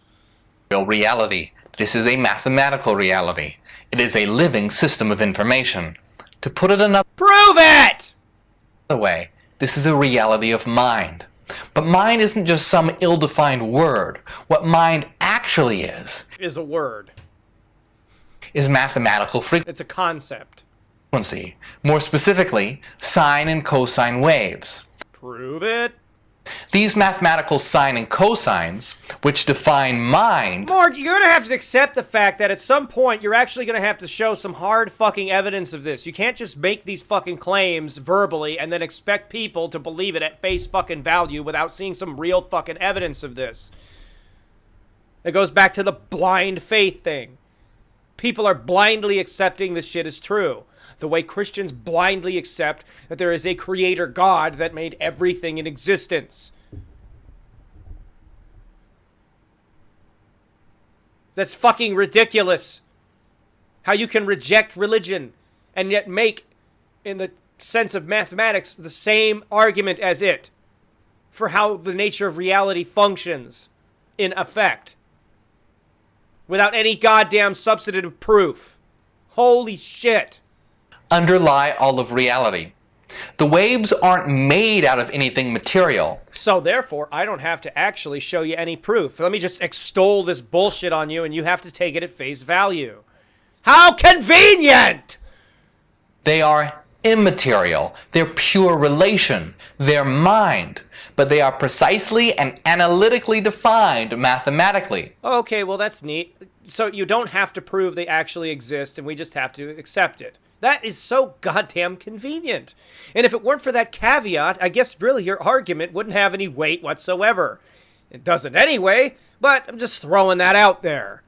Reality. This is a mathematical reality. It is a living system of information. To put it another Prove it! way, this is a reality of mind. But mind isn't just some ill-defined word. What mind actually is a word. Is mathematical It's a concept. frequency. More specifically, sine and cosine waves. Prove it. These mathematical sine and cosines, which define mind... Mark, you're going to have to accept the fact that at some point you're actually going to have to show some hard fucking evidence of this. You can't just make these fucking claims verbally and then expect people to believe it at face fucking value without seeing some real fucking evidence of this. It goes back to the blind faith thing. People are blindly accepting this shit is true. The way Christians blindly accept that there is a creator God that made everything in existence. That's fucking ridiculous. How you can reject religion and yet make, in the sense of mathematics, the same argument as it for how the nature of reality functions in effect without any goddamn substantive proof. Holy shit. Underlie all of reality. The waves aren't made out of anything material. So therefore, I don't have to actually show you any proof. Let me just extol this bullshit on you and you have to take it at face value. How convenient! They are immaterial. They're pure relation. They're mind. But they are precisely and analytically defined mathematically. Okay, well that's neat. So you don't have to prove they actually exist and we just have to accept it. That is so goddamn convenient. And if it weren't for that caveat, I guess really your argument wouldn't have any weight whatsoever. It doesn't anyway, but I'm just throwing that out there.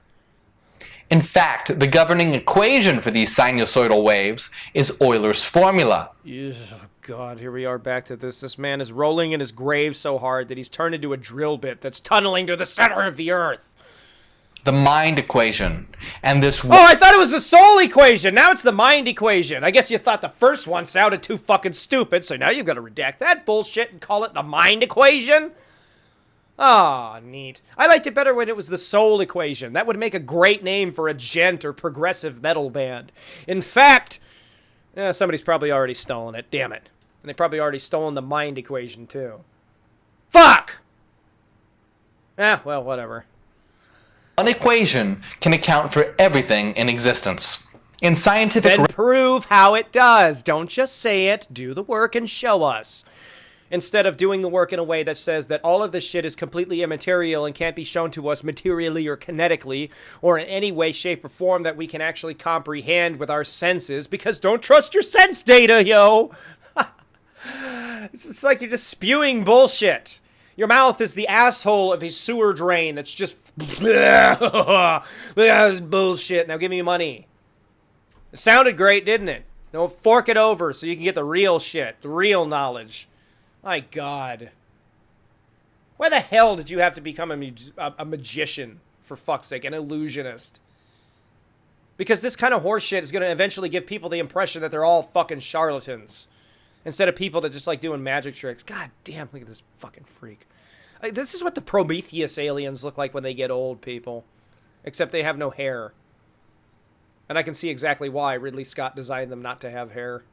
In fact, the governing equation for these sinusoidal waves is Euler's formula. Oh God, here we are back to this. This man is rolling in his grave so hard that he's turned into a drill bit that's tunneling to the center of the earth. The mind equation. And this... Oh, I thought it was the soul equation. Now it's the mind equation. I guess you thought the first one sounded too fucking stupid, so now you've got to redact that bullshit and call it the mind equation? Ah, neat. I liked it better when it was the soul equation. That would make a great name for a gent or progressive metal band. In fact, somebody's probably already stolen it. Damn it. And they probably already stolen the mind equation, too. Fuck! Well, whatever. One equation can account for everything in existence. In scientific... Then prove how it does. Don't just say it. Do the work and show us. Instead of doing the work in a way that says that all of this shit is completely immaterial and can't be shown to us materially or kinetically or in any way, shape, or form that we can actually comprehend with our senses, because don't trust your sense data, yo! It's like you're just spewing bullshit. Your mouth is the asshole of a sewer drain that's just... This bullshit. Now give me money. It sounded great, didn't it? No, fork it over so you can get the real shit, the real knowledge. My God. Why the hell did you have to become a magician, for fuck's sake, an illusionist? Because this kind of horseshit is going to eventually give people the impression that they're all fucking charlatans. Instead of people that just like doing magic tricks. God damn, look at this fucking freak. This is what the Prometheus aliens look like when they get old, people. Except they have no hair. And I can see exactly why Ridley Scott designed them not to have hair.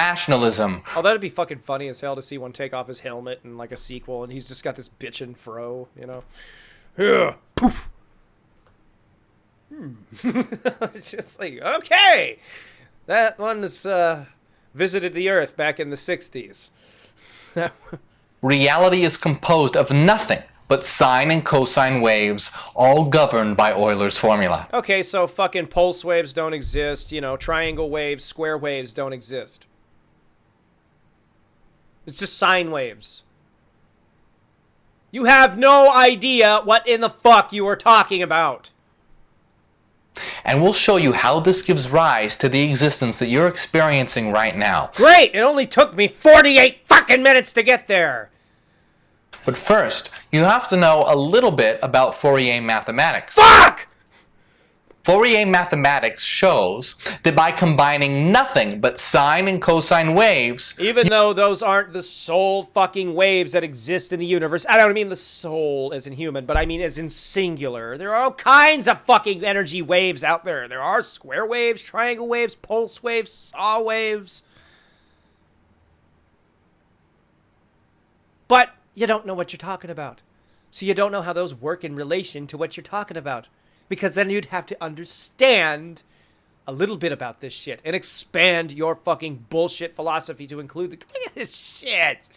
rationalism. Oh, that'd be fucking funny as hell to see one take off his helmet in like a sequel, and he's just got this bitchin' fro, you know? Yeah, poof. It's just like, okay, that one's visited the Earth back in the 60s. Reality is composed of nothing but sine and cosine waves, all governed by Euler's formula. Okay, so fucking pulse waves don't exist, you know, triangle waves, square waves don't exist. It's just sine waves. You have no idea what in the fuck you are talking about. And we'll show you how this gives rise to the existence that you're experiencing right now. Great! It only took me 48 fucking minutes to get there! But first, you have to know a little bit about Fourier mathematics. Fuck! Fourier mathematics shows that by combining nothing but sine and cosine waves... Even though those aren't the sole fucking waves that exist in the universe. I don't mean the soul as in human, but I mean as in singular. There are all kinds of fucking energy waves out there. There are square waves, triangle waves, pulse waves, saw waves. But you don't know what you're talking about. So you don't know how those work in relation to what you're talking about. Because then you'd have to understand a little bit about this shit and expand your fucking bullshit philosophy to include the... Look at this shit.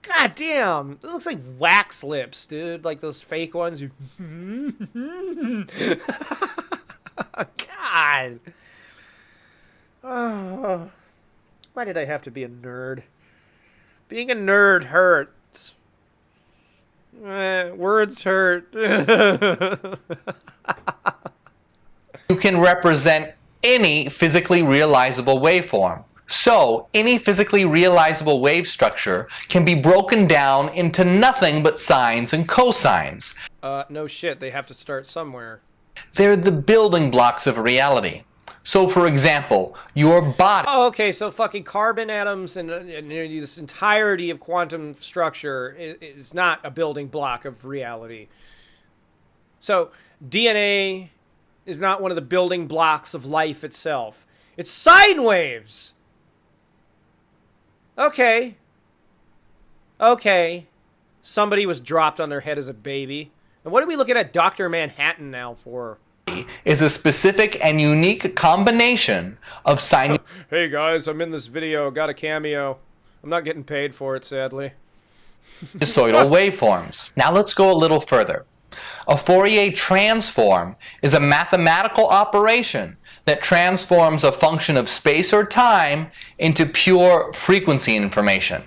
God damn. It looks like wax lips, dude. Like those fake ones. God. Oh. Why did I have to be a nerd? Being a nerd hurts. Words hurt. You can represent any physically realizable waveform. So, any physically realizable wave structure can be broken down into nothing but sines and cosines. No shit, they have to start somewhere. They're the building blocks of reality. So, for example, your body... Oh, okay, so fucking carbon atoms and this entirety of quantum structure is not a building block of reality. So, DNA is not one of the building blocks of life itself. It's sine waves! Okay. Okay. Somebody was dropped on their head as a baby. And what are we looking at Dr. Manhattan now for? Is a specific and unique combination of sinusoidal Hey guys, I'm in this video, got a cameo. I'm not getting paid for it, sadly. waveforms. Now let's go a little further. A Fourier transform is a mathematical operation that transforms a function of space or time into pure frequency information.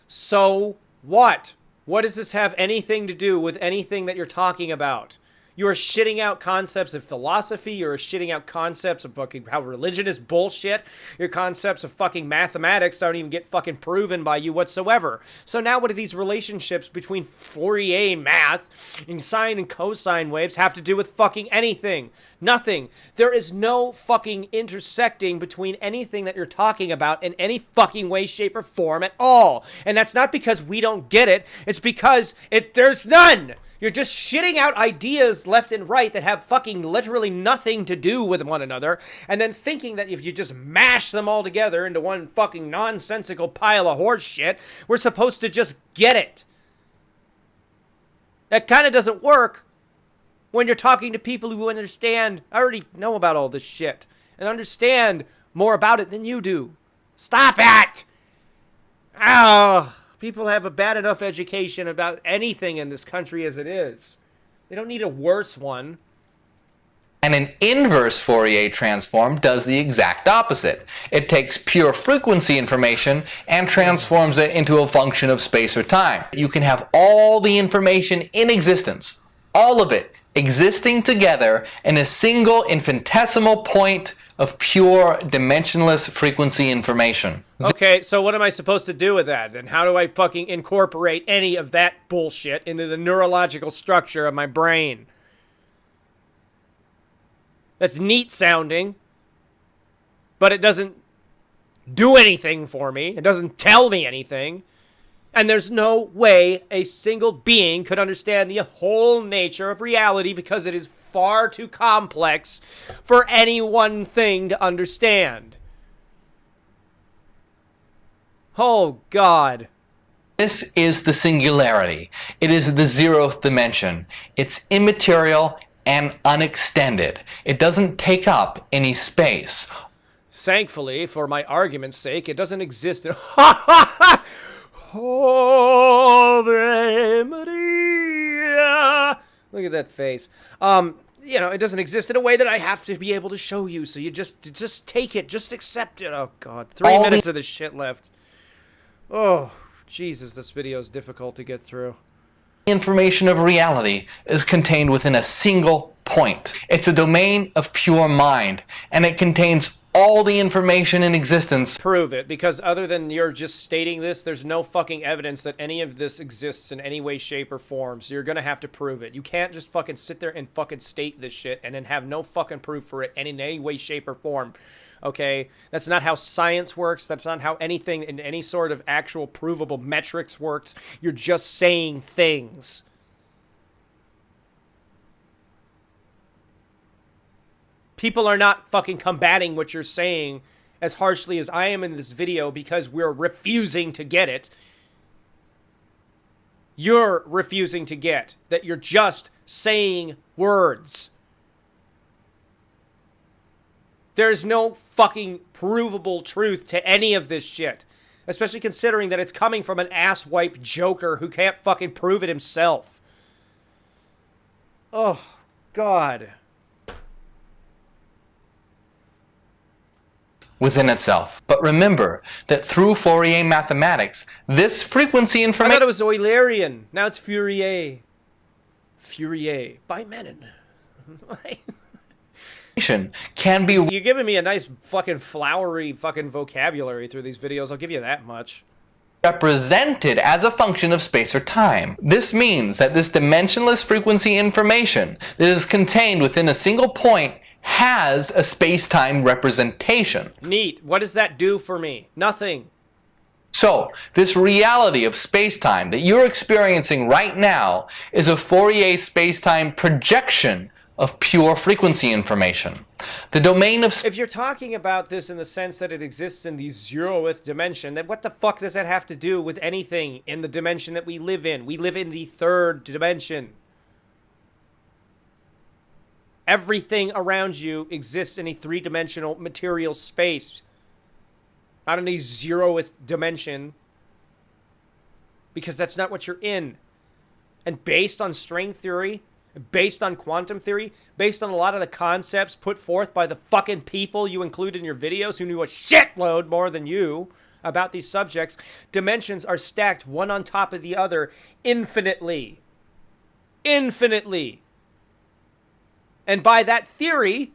So what? What does this have anything to do with anything that you're talking about? You are shitting out concepts of philosophy. You're shitting out concepts of fucking how religion is bullshit. Your concepts of fucking mathematics don't even get fucking proven by you whatsoever. So now what do these relationships between Fourier math and sine and cosine waves have to do with fucking anything? Nothing. There is no fucking intersecting between anything that you're talking about in any fucking way, shape, or form at all. And that's not because we don't get it. It's because there's none. You're just shitting out ideas left and right that have fucking literally nothing to do with one another, and then thinking that if you just mash them all together into one fucking nonsensical pile of horse shit, we're supposed to just get it. That kind of doesn't work when you're talking to people who understand, already know about all this shit, and understand more about it than you do. Stop it! Oh. People have a bad enough education about anything in this country as it is. They don't need a worse one. And an inverse Fourier transform does the exact opposite. It takes pure frequency information and transforms it into a function of space or time. You can have all the information in existence, all of it, existing together in a single infinitesimal point of pure dimensionless frequency information. Okay, so what am I supposed to do with that? And how do I fucking incorporate any of that bullshit into the neurological structure of my brain? That's neat sounding, but it doesn't do anything for me. It doesn't tell me anything. And there's no way a single being could understand the whole nature of reality because it is far too complex for any one thing to understand. Oh, God. This is the singularity. It is the zeroth dimension. It's immaterial and unextended. It doesn't take up any space. Thankfully, for my argument's sake, it doesn't exist in... Ave Maria. Look at that face. You know, it doesn't exist in a way that I have to be able to show you, so you just take it, just accept it. Oh, God. 3 minutes of this shit left. Oh, Jesus, this video is difficult to get through. Information of reality is contained within a single point. It's a domain of pure mind, and it contains all the information in existence. Prove it, because other than you're just stating this, there's no fucking evidence that any of this exists in any way, shape, or form, so you're gonna have to prove it. You can't just fucking sit there and fucking state this shit and then have no fucking proof for it in any way, shape, or form. Okay? That's not how science works. That's not how anything in any sort of actual provable metrics works. You're just saying things. People are not fucking combating what you're saying as harshly as I am in this video because we're refusing to get it. You're refusing to get that you're just saying words. There's no fucking provable truth to any of this shit. Especially considering that it's coming from an asswipe joker who can't fucking prove it himself. Oh, God. Within itself. But remember that through Fourier mathematics, this frequency I information thought it was Eulerian. Now it's Fourier. Fourier. By Menon. can be You're giving me a nice fucking flowery fucking vocabulary through these videos. I'll give you that much. represented as a function of space or time. This means that this dimensionless frequency information that is contained within a single point has a space-time representation. Neat. What does that do for me? Nothing. So, this reality of space-time that you're experiencing right now is a Fourier space-time projection of pure frequency information. The domain of... If you're talking about this in the sense that it exists in the zeroth dimension, then what the fuck does that have to do with anything in the dimension that we live in? We live in the third dimension. Everything around you exists in a three-dimensional material space. Not in a zeroth dimension. Because that's not what you're in. And based on string theory, based on quantum theory, based on a lot of the concepts put forth by the fucking people you include in your videos who knew a shitload more than you about these subjects, dimensions are stacked one on top of the other infinitely. Infinitely. And by that theory,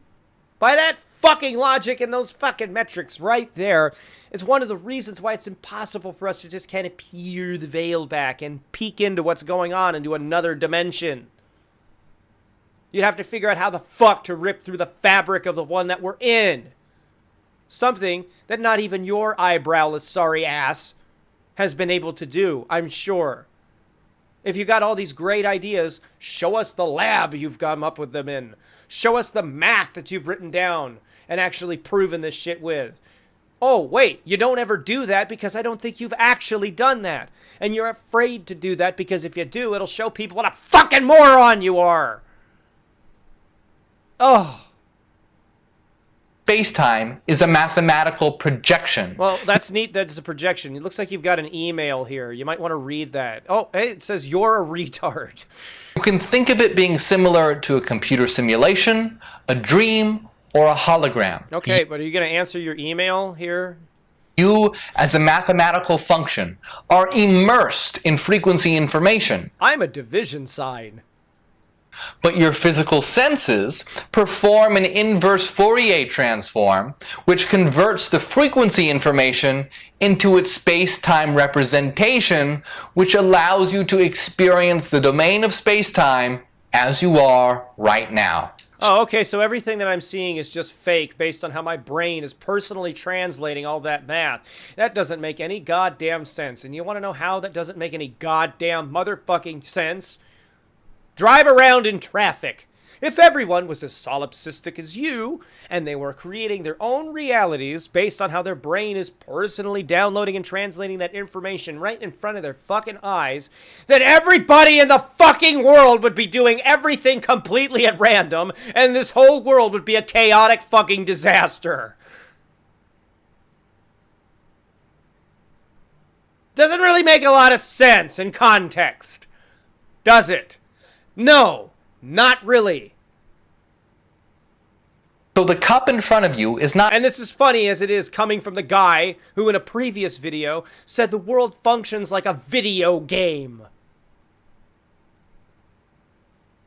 by that fucking logic and those fucking metrics right there, is one of the reasons why it's impossible for us to just kind of peer the veil back and peek into what's going on into another dimension. You'd have to figure out how the fuck to rip through the fabric of the one that we're in. Something that not even your eyebrowless sorry ass has been able to do, I'm sure. If you got all these great ideas, show us the lab you've come up with them in. Show us the math that you've written down and actually proven this shit with. Oh, wait, you don't ever do that because I don't think you've actually done that. And you're afraid to do that because if you do, it'll show people what a fucking moron you are. Oh. Space-time is a mathematical projection. Well, that's neat. That's a projection. It looks like you've got an email here. You might want to read that. Oh, hey, it says you're a retard. You can think of it being similar to a computer simulation, a dream, or a hologram. Okay, but are you going to answer your email here? You, as a mathematical function, are immersed in frequency information. I'm a division sign. But your physical senses perform an inverse Fourier transform, which converts the frequency information into its space-time representation, which allows you to experience the domain of space-time as you are right now. Oh, okay, so everything that I'm seeing is just fake based on how my brain is personally translating all that math. That doesn't make any goddamn sense. And you want to know how that doesn't make any goddamn motherfucking sense? Drive around in traffic. If everyone was as solipsistic as you, and they were creating their own realities based on how their brain is personally downloading and translating that information right in front of their fucking eyes, then everybody in the fucking world would be doing everything completely at random, and this whole world would be a chaotic fucking disaster. Doesn't really make a lot of sense in context, does it? No, not really. So the cup in front of you is not... And this is funny as it is coming from the guy who in a previous video said the world functions like a video game.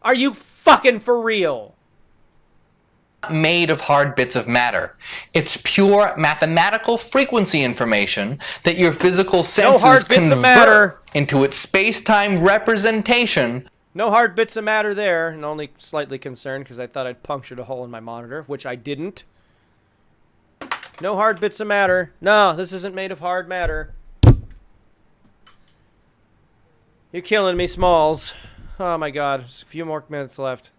Are you fucking for real? Made of hard bits of matter. It's pure mathematical frequency information that your physical senses convert into its space-time representation. No hard bits of matter there, and only slightly concerned because I thought I'd punctured a hole in my monitor, which I didn't. No hard bits of matter. No, this isn't made of hard matter. You're killing me, Smalls. Oh my god, there's a few more minutes left.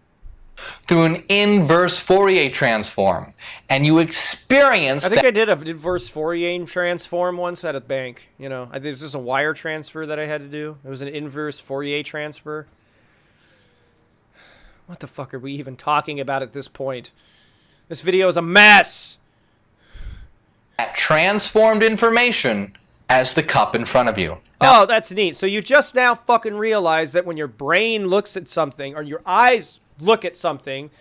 Through an inverse Fourier transform, and you experience I think I did an inverse Fourier transform once at a bank. You know, I think it was just a wire transfer that I had to do. It was an inverse Fourier transfer. What the fuck are we even talking about at this point? This video is a mess! That transformed information as the cup in front of you. Now, oh, that's neat. So you just now fucking realize that when your brain looks at something, or your eyes look at something,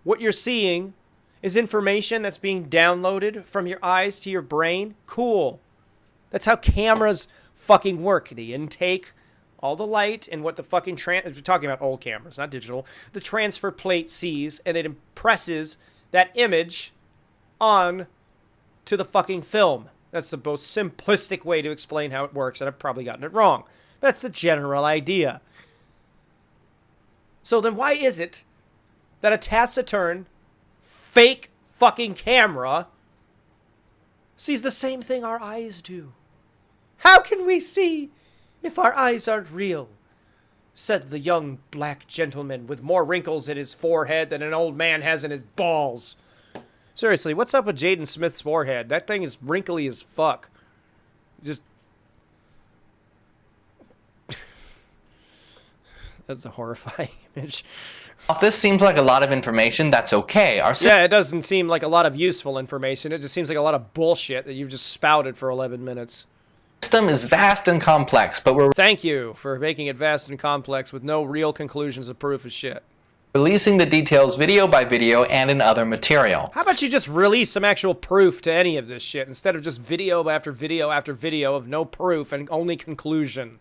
what you're seeing is information that's being downloaded from your eyes to your brain? Cool. That's how cameras fucking work. The intake, all the light, and what the fucking we're talking about old cameras, not digital. The transfer plate sees, and it impresses that image on to the fucking film. That's the most simplistic way to explain how it works, and I've probably gotten it wrong. That's the general idea. So then why is it that a taciturn, fake fucking camera sees the same thing our eyes do? How can we see if our eyes aren't real? Said the young black gentleman with more wrinkles in his forehead than an old man has in his balls. Seriously, what's up with Jaden Smith's forehead? That thing is wrinkly as fuck. Just... That's a horrifying image. if this seems like a lot of information, that's okay. Yeah, it doesn't seem like a lot of useful information. It just seems like a lot of bullshit that you've just spouted for 11 minutes. System is vast and complex, but we're... Thank you for making it vast and complex with no real conclusions of proof of shit. Releasing the details video by video and in other material. How about you just release some actual proof to any of this shit instead of just video after video after video of no proof and only conclusion?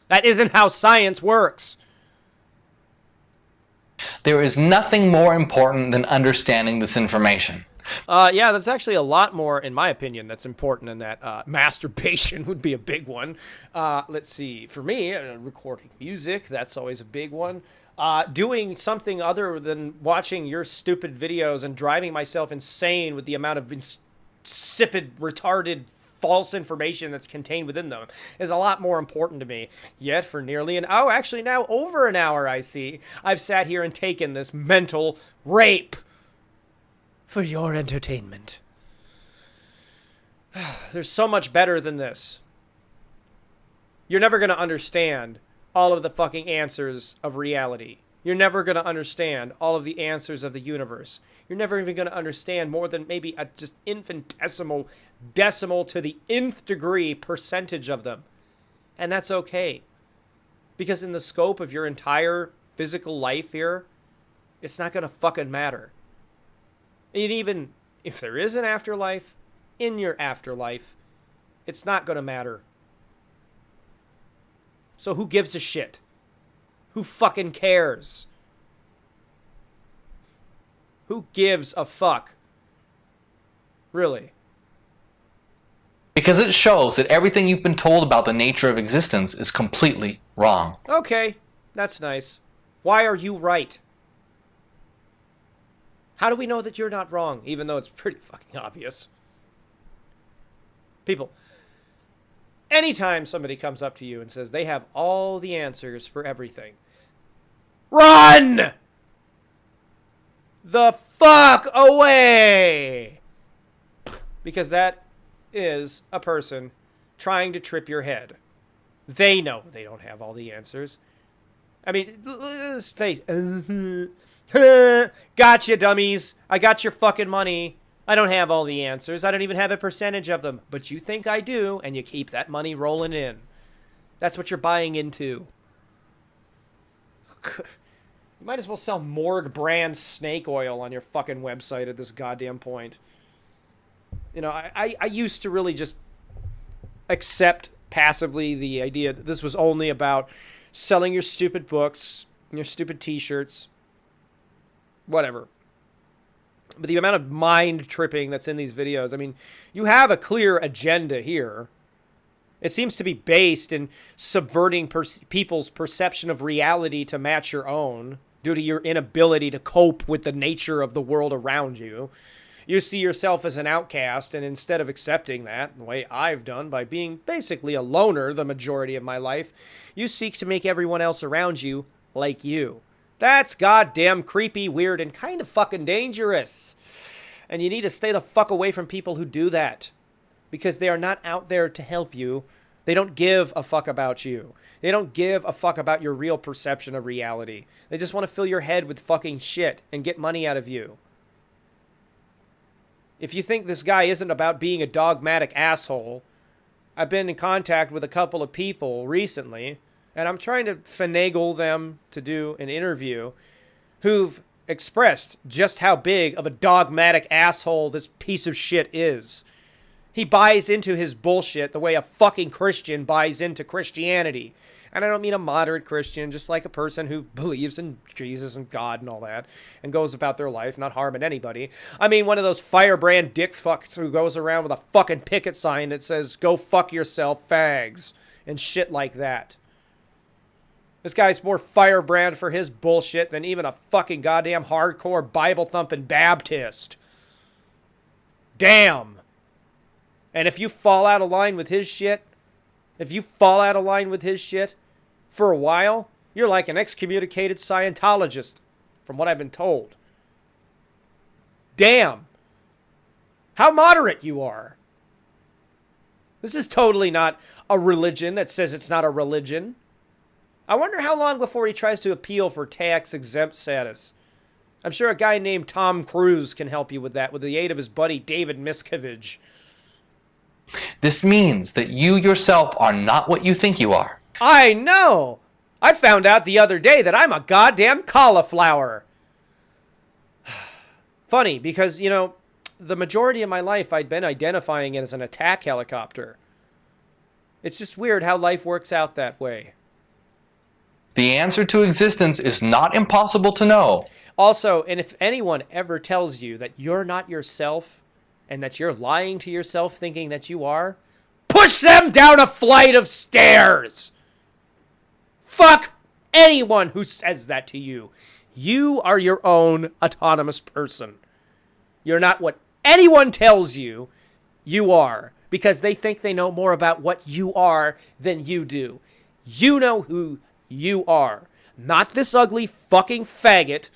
That isn't how science works. There is nothing more important than understanding this information. Yeah, that's actually a lot more, in my opinion, that's important than that. Masturbation would be a big one. Let's see. For me, recording music, that's always a big one. Doing something other than watching your stupid videos and driving myself insane with the amount of insipid, retarded, false information that's contained within them is a lot more important to me. Yet for nearly actually now over an hour, I see, I've sat here and taken this mental rape for your entertainment. There's so much better than this. You're never going to understand all of the fucking answers of reality. You're never going to understand all of the answers of the universe. You're never even going to understand more than maybe a just infinitesimal decimal to the nth degree percentage of them. And that's okay. Because in the scope of your entire physical life here, it's not going to fucking matter. And even if there is an afterlife, in your afterlife, it's not going to matter. So who gives a shit? Who fucking cares? Who gives a fuck? Really? Because it shows that everything you've been told about the nature of existence is completely wrong. Okay, that's nice. Why are you right? How do we know that you're not wrong, even though it's pretty fucking obvious? People, anytime somebody comes up to you and says they have all the answers for everything, run! the fuck away! Because that is a person trying to trip your head. They know they don't have all the answers. I mean, let's face gotcha, dummies. I got your fucking money. I don't have all the answers. I don't even have a percentage of them. But you think I do, and you keep that money rolling in. That's what you're buying into. You might as well sell Morgue brand snake oil on your fucking website at this goddamn point. You know, I used to really just accept passively the idea that this was only about selling your stupid books, your stupid t-shirts, whatever. But the amount of mind tripping that's in these videos, I mean, you have a clear agenda here. It seems to be based in subverting people's perception of reality to match your own due to your inability to cope with the nature of the world around you. You see yourself as an outcast, and instead of accepting that, the way I've done by being basically a loner the majority of my life, you seek to make everyone else around you like you. That's goddamn creepy, weird, and kind of fucking dangerous. And you need to stay the fuck away from people who do that. Because they are not out there to help you. They don't give a fuck about you. They don't give a fuck about your real perception of reality. They just want to fill your head with fucking shit and get money out of you. If you think this guy isn't about being a dogmatic asshole, I've been in contact with a couple of people recently, and I'm trying to finagle them to do an interview, who've expressed just how big of a dogmatic asshole this piece of shit is. He buys into his bullshit the way a fucking Christian buys into Christianity. And I don't mean a moderate Christian, just like a person who believes in Jesus and God and all that, and goes about their life not harming anybody. I mean one of those firebrand dick fucks who goes around with a fucking picket sign that says, "Go fuck yourself, fags," and shit like that. This guy's more firebrand for his bullshit than even a fucking goddamn hardcore Bible-thumping Baptist. Damn. And if you fall out of line with his shit, for a while, you're like an excommunicated Scientologist, from what I've been told. Damn. How moderate you are. This is totally not a religion that says it's not a religion. I wonder how long before he tries to appeal for tax-exempt status. I'm sure a guy named Tom Cruise can help you with that, with the aid of his buddy David Miscavige. This means that you yourself are not what you think you are. I know! I found out the other day that I'm a goddamn cauliflower. Funny, because, you know, the majority of my life I'd been identifying it as an attack helicopter. It's just weird how life works out that way. The answer to existence is not impossible to know. Also, and if anyone ever tells you that you're not yourself, and that you're lying to yourself thinking that you are, push them down a flight of stairs! Fuck anyone who says that to you. You are your own autonomous person. You're not what anyone tells you you are, because they think they know more about what you are than you do. You know who you are. Not this ugly fucking faggot.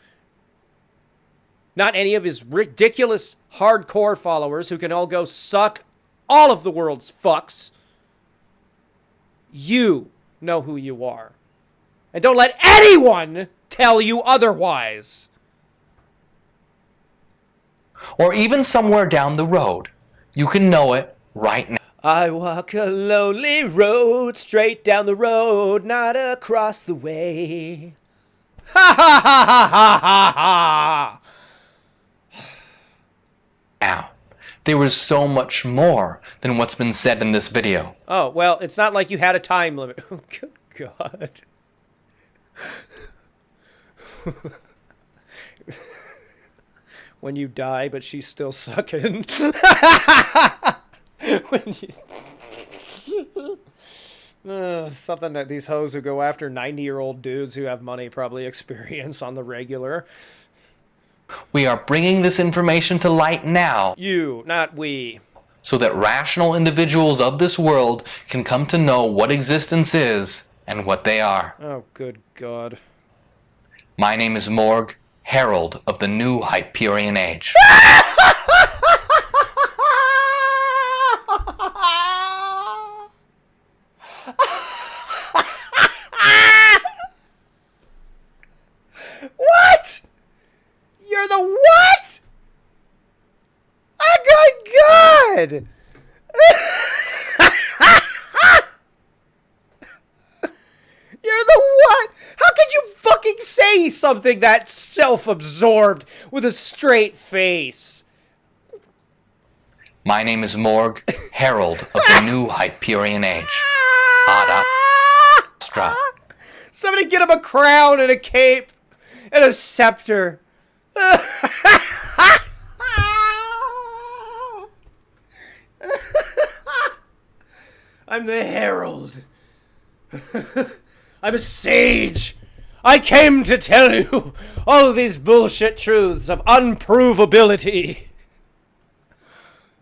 Not any of his ridiculous hardcore followers who can all go suck all of the world's fucks. You know who you are. And don't let anyone tell you otherwise. Or even somewhere down the road. You can know it right now. I walk a lonely road, straight down the road, not across the way. Ha ha ha ha ha ha ha! Now, there was so much more than what's been said in this video. Oh, well, it's not like you had a time limit. Oh, good God. When you die, but she's still sucking. When you... something that these hoes who go after 90-year-old dudes who have money probably experience on the regular. We are bringing this information to light now. You, not we. So that rational individuals of this world can come to know what existence is and what they are. Oh, good God. My name is Morgue, herald of the new Hyperion age. What? You're the what? Oh my God! You're the what? How could you fucking say something that self-absorbed with a straight face? My name is Morg, herald of the new Hyperion age. Ad Astra. Somebody get him a crown and a cape and a scepter. I'm the herald. I'm a sage. I came to tell you all these bullshit truths of unprovability.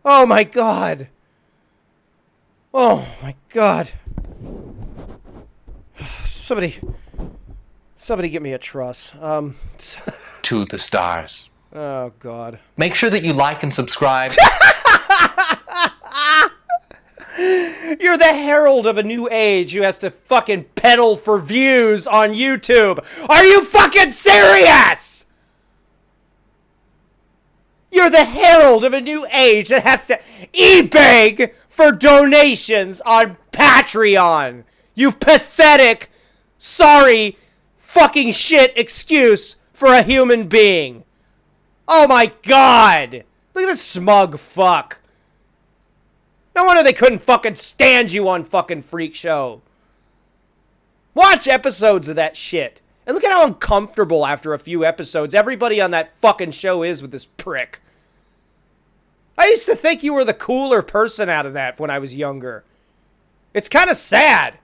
Oh my God. Oh my God. Somebody get me a truss. To the stars. Oh God. Make sure that you like and subscribe. You're the herald of a new age who has to fucking peddle for views on YouTube. Are you fucking serious? You're the herald of a new age that has to e-beg for donations on Patreon. You pathetic, sorry, fucking shit excuse for a human being. Oh my God. Look at this smug fuck. No wonder they couldn't fucking stand you on fucking Freak Show. Watch episodes of that shit. And look at how uncomfortable after a few episodes everybody on that fucking show is with this prick. I used to think you were the cooler person out of that when I was younger. It's kind of sad.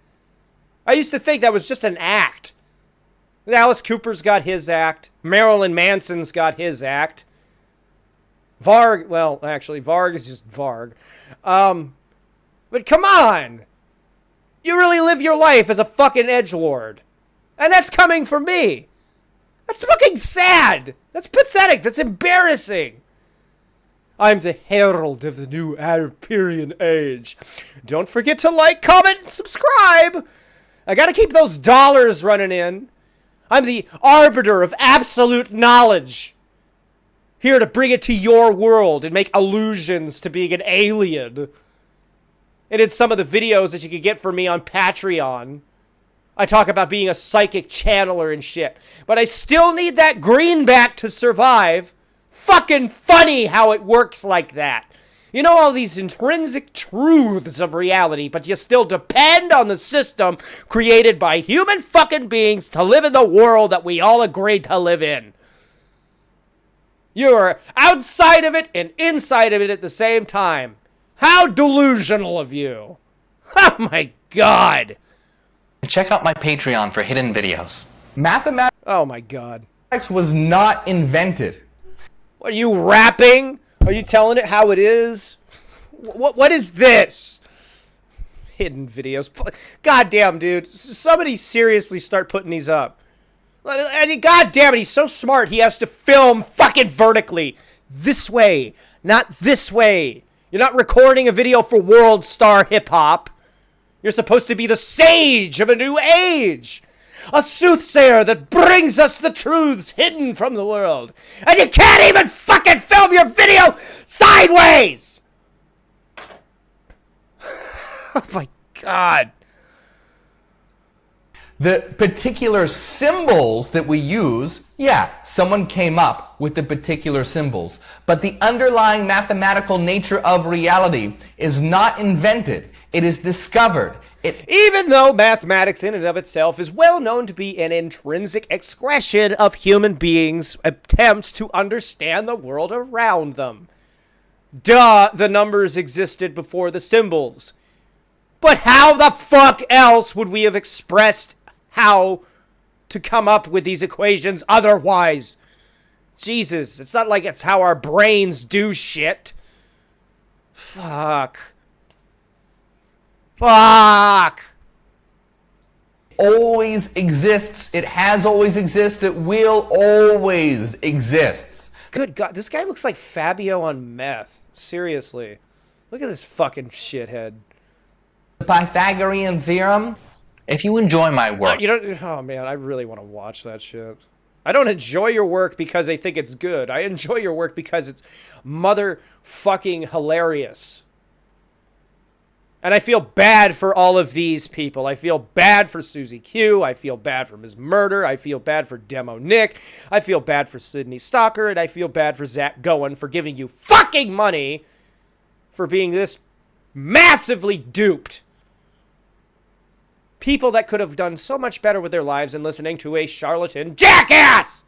I used to think that was just an act. Alice Cooper's got his act. Marilyn Manson's got his act. Varg, well, actually, Varg is just Varg. But come on! You really live your life as a fucking edgelord. And that's coming from me. That's fucking sad. That's pathetic. That's embarrassing. I'm the herald of the new Hyperion age. Don't forget to like, comment, and subscribe. I gotta keep those dollars running in. I'm the arbiter of absolute knowledge. Here to bring it to your world and make allusions to being an alien. And in some of the videos that you can get from me on Patreon, I talk about being a psychic channeler and shit. But I still need that greenback to survive. Fucking funny how it works like that. You know all these intrinsic truths of reality, but you still depend on the system created by human fucking beings to live in the world that we all agreed to live in. You're outside of it and inside of it at the same time. How delusional of you. Oh my God. Check out my Patreon for hidden videos. Mathematics Oh my God. was not invented. What, are you rapping? Are you telling it how it is? What is this? Hidden videos. God damn, dude. Somebody seriously start putting these up. God damn it, he's so smart. He has to film fucking vertically. This way, not this way. You're not recording a video for World Star Hip Hop. You're supposed to be the sage of a new age. A soothsayer that brings us the truths hidden from the world. And you can't even fucking film your video sideways! Oh my God. The particular symbols that we use, yeah, someone came up with the particular symbols. But the underlying mathematical nature of reality is not invented. It is discovered. Even though mathematics in and of itself is well known to be an intrinsic expression of human beings' attempts to understand the world around them. Duh, the numbers existed before the symbols. But how the fuck else would we have expressed how to come up with these equations otherwise? Jesus, it's not like it's how our brains do shit. Fuck. Fuck! always exists. It has always existed. It will always exist. Good God, this guy looks like Fabio on meth. Seriously. Look at this fucking shithead. The Pythagorean theorem. If you enjoy my work, Oh man, I really want to watch that shit. I don't enjoy your work because I think it's good. I enjoy your work because it's motherfucking hilarious. And I feel bad for all of these people. I feel bad for Susie Q. I feel bad for Ms. Murder. I feel bad for Demo Nick. I feel bad for Sydney Stalker. And I feel bad for Zach Gowen for giving you fucking money for being this massively duped. People that could have done so much better with their lives than listening to a charlatan jackass!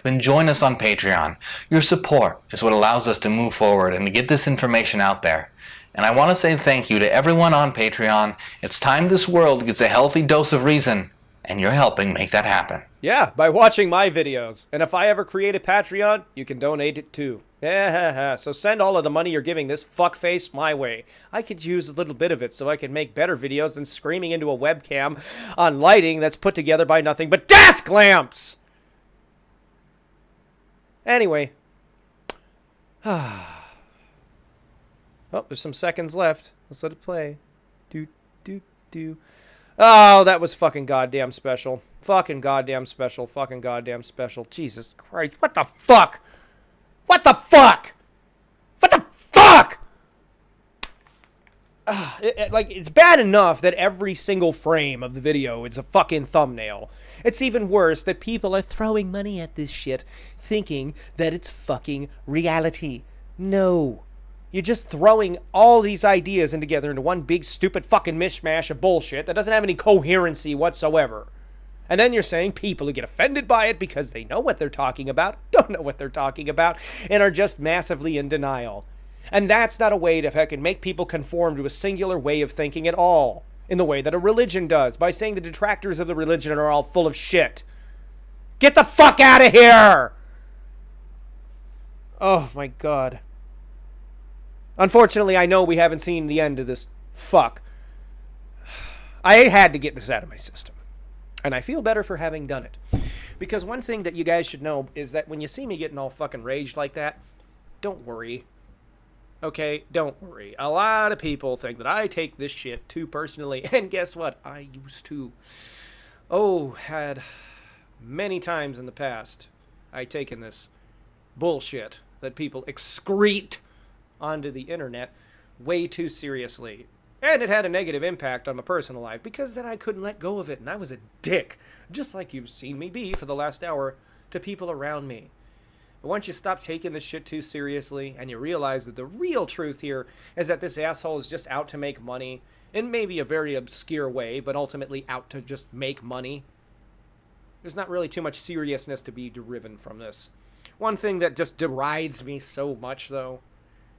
then join us on Patreon. Your support is what allows us to move forward and to get this information out there. And I want to say thank you to everyone on Patreon. It's time this world gets a healthy dose of reason, and you're helping make that happen. Yeah, by watching my videos. And if I ever create a Patreon, you can donate it too. Yeah, so send all of the money you're giving this fuckface my way. I could use a little bit of it so I can make better videos than screaming into a webcam on lighting that's put together by nothing but desk lamps! Anyway. Oh, there's some seconds left. Let's let it play. Oh, that was fucking goddamn special. Fucking goddamn special. Fucking goddamn special. Jesus Christ. What the fuck? What the fuck? What the fuck? It's bad enough that every single frame of the video is a fucking thumbnail. It's even worse that people are throwing money at this shit thinking that it's fucking reality. No. You're just throwing all these ideas in together into one big stupid fucking mishmash of bullshit that doesn't have any coherency whatsoever. And then you're saying people who get offended by it because they know what they're talking about, don't know what they're talking about, and are just massively in denial. And that's not a way to fucking make people conform to a singular way of thinking at all, in the way that a religion does, by saying the detractors of the religion are all full of shit. Get the fuck out of here! Oh my god. Unfortunately, I know we haven't seen the end of this fuck. I had to get this out of my system. And I feel better for having done it. Because one thing that you guys should know is that when you see me getting all fucking raged like that, don't worry. Okay? Don't worry. A lot of people think that I take this shit too personally. And guess what? I used to. Oh, had many times in the past I taken this bullshit that people excrete onto the internet way too seriously. And it had a negative impact on my personal life because then I couldn't let go of it and I was a dick, just like you've seen me be for the last hour to people around me. But once you stop taking this shit too seriously and you realize that the real truth here is that this asshole is just out to make money in maybe a very obscure way, but ultimately out to just make money, there's not really too much seriousness to be driven from this. One thing that just derides me so much, though,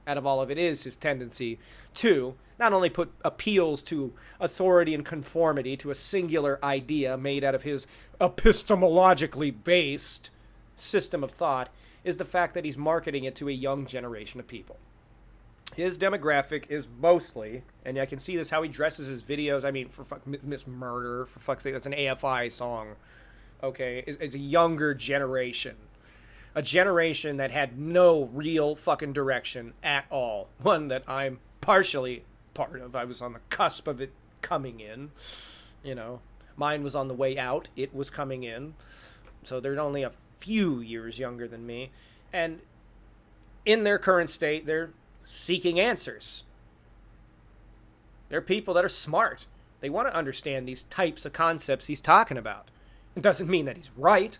out of all of it is his tendency to not only put appeals to authority and conformity to a singular idea made out of his epistemologically based system of thought, is the fact that he's marketing it to a young generation of people. His demographic is mostly, and I can see this how he dresses his videos. I mean, for Miss Murder, for fuck's sake, that's an AFI song. Okay, is a younger generation. A generation that had no real fucking direction at all. One that I'm partially part of. I was on the cusp of it coming in. You know, mine was on the way out. It was coming in. So they're only a few years younger than me. And in their current state, they're seeking answers. They're people that are smart. They want to understand these types of concepts he's talking about. It doesn't mean that he's right.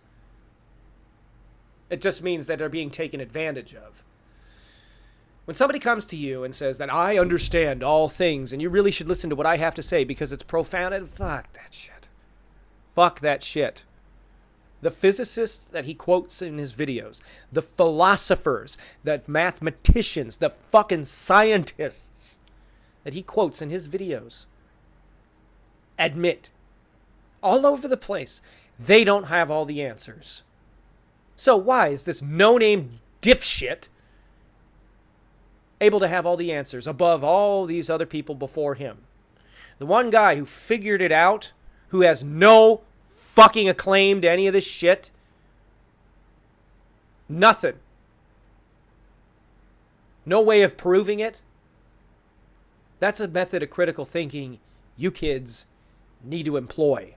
It just means that they're being taken advantage of. When somebody comes to you and says that I understand all things and you really should listen to what I have to say because it's profound, and fuck that shit. Fuck that shit. The physicists that he quotes in his videos, the philosophers, the mathematicians, the fucking scientists that he quotes in his videos admit all over the place they don't have all the answers. So why is this no-name dipshit able to have all the answers above all these other people before him? The one guy who figured it out, who has no fucking acclaim to any of this shit. Nothing. No way of proving it. That's a method of critical thinking you kids need to employ.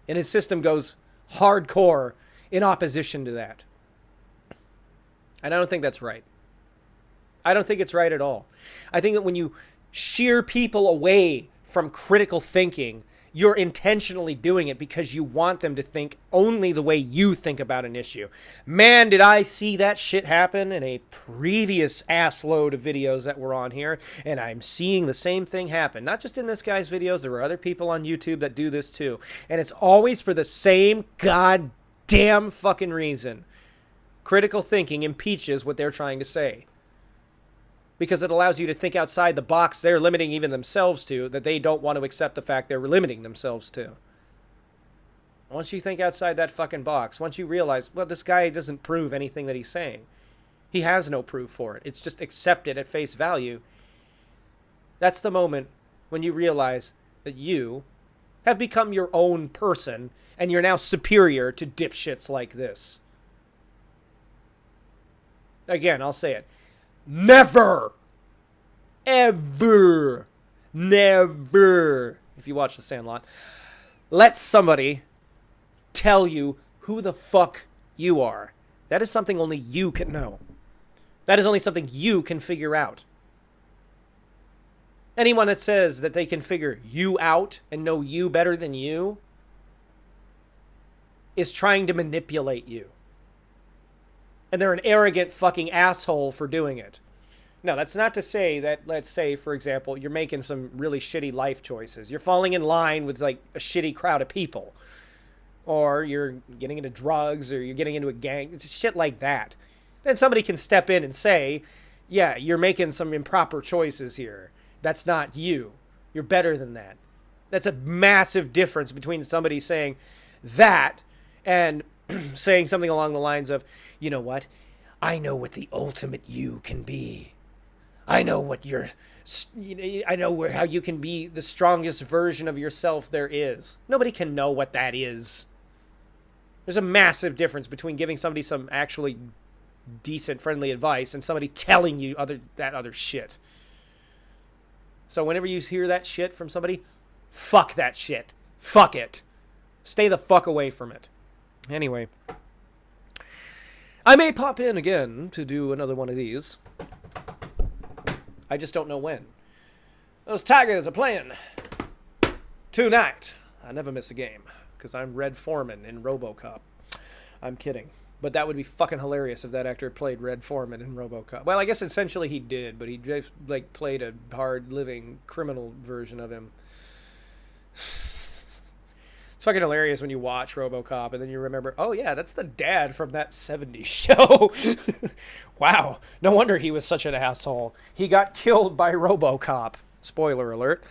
And his system goes hardcore in opposition to that. And I don't think that's right. I don't think it's right at all. I think that when you shear people away from critical thinking, you're intentionally doing it because you want them to think only the way you think about an issue. Man, did I see that shit happen in a previous assload of videos that were on here, and I'm seeing the same thing happen. Not just in this guy's videos, there were other people on YouTube that do this too. And it's always for the same goddamn fucking reason. Critical thinking impeaches what they're trying to say. Because it allows you to think outside the box they're limiting even themselves to, that they don't want to accept the fact they're limiting themselves to. Once you think outside that fucking box, once you realize, well, this guy doesn't prove anything that he's saying. He has no proof for it. It's just accepted at face value. That's the moment when you realize that you have become your own person and you're now superior to dipshits like this. Again, I'll say it. Never, ever, never, if you watch The Sandlot, let somebody tell you who the fuck you are. That is something only you can know. That is only something you can figure out. Anyone that says that they can figure you out and know you better than you is trying to manipulate you. And they're an arrogant fucking asshole for doing it. Now, that's not to say that, let's say, for example, you're making some really shitty life choices. You're falling in line with, like, a shitty crowd of people. Or you're getting into drugs, or you're getting into a gang. It's shit like that. Then somebody can step in and say, yeah, you're making some improper choices here. That's not you. You're better than that. That's a massive difference between somebody saying that and saying something along the lines of, you know what? I know what the ultimate you can be. I know what I know how you can be the strongest version of yourself there is. Nobody can know what that is. There's a massive difference between giving somebody some actually decent, friendly advice and somebody telling you that other shit. So whenever you hear that shit from somebody, fuck that shit. Fuck it. Stay the fuck away from it. Anyway, I may pop in again to do another one of these. I just don't know when. Those Tigers are playing tonight. I never miss a game because I'm Red Foreman in RoboCop. I'm kidding. But that would be fucking hilarious if that actor played Red Foreman in RoboCop. Well, I guess essentially he did, but he just, like, played a hard-living criminal version of him. It's fucking hilarious when you watch RoboCop and then you remember, oh yeah, that's the dad from that 70s show. Wow, no wonder he was such an asshole. He got killed by RoboCop. Spoiler alert.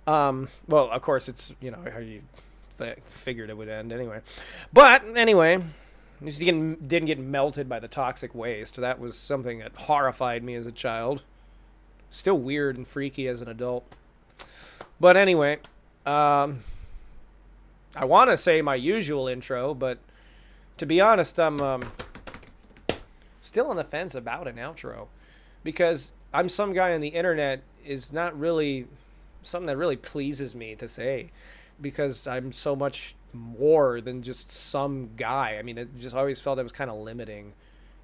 Well, of course, it's, you know, how you figured it would end anyway. But anyway, he didn't get melted by the toxic waste. That was something that horrified me as a child. Still weird and freaky as an adult. But anyway, I want to say my usual intro, but to be honest, I'm still on the fence about an outro. Because I'm some guy on the internet is not really something that really pleases me to say. Because I'm so much more than just some guy. I mean, it just always felt that was kind of limiting.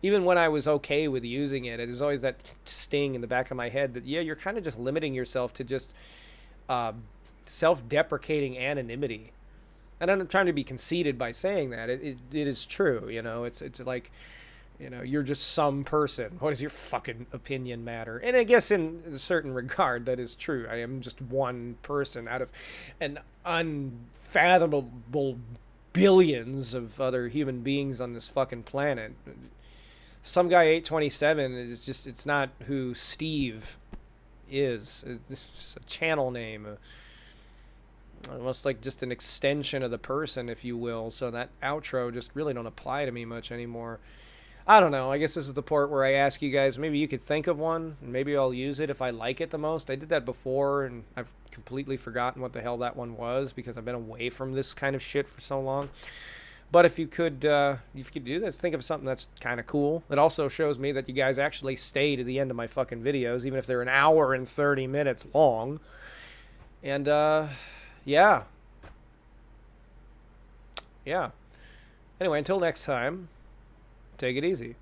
Even when I was okay with using it, there's always that sting in the back of my head that, yeah, you're kind of just limiting yourself to just self-deprecating anonymity. And I'm trying to be conceited by saying that. It is true, you know. It's like, you know, you're just some person. What does your fucking opinion matter? And I guess in a certain regard, that is true. I am just one person out of an unfathomable billions of other human beings on this fucking planet. Someguy827 is just, it's not who Steve is. It's a channel name. Almost like just an extension of the person, if you will. So that outro just really don't apply to me much anymore. I don't know. I guess this is the part where I ask you guys, maybe you could think of one, and maybe I'll use it if I like it the most. I did that before, and I've completely forgotten what the hell that one was because I've been away from this kind of shit for so long. But if you could do this, think of something that's kind of cool. It also shows me that you guys actually stay to the end of my fucking videos, even if they're an hour and 30 minutes long. And, yeah. Yeah. Anyway, until next time, take it easy.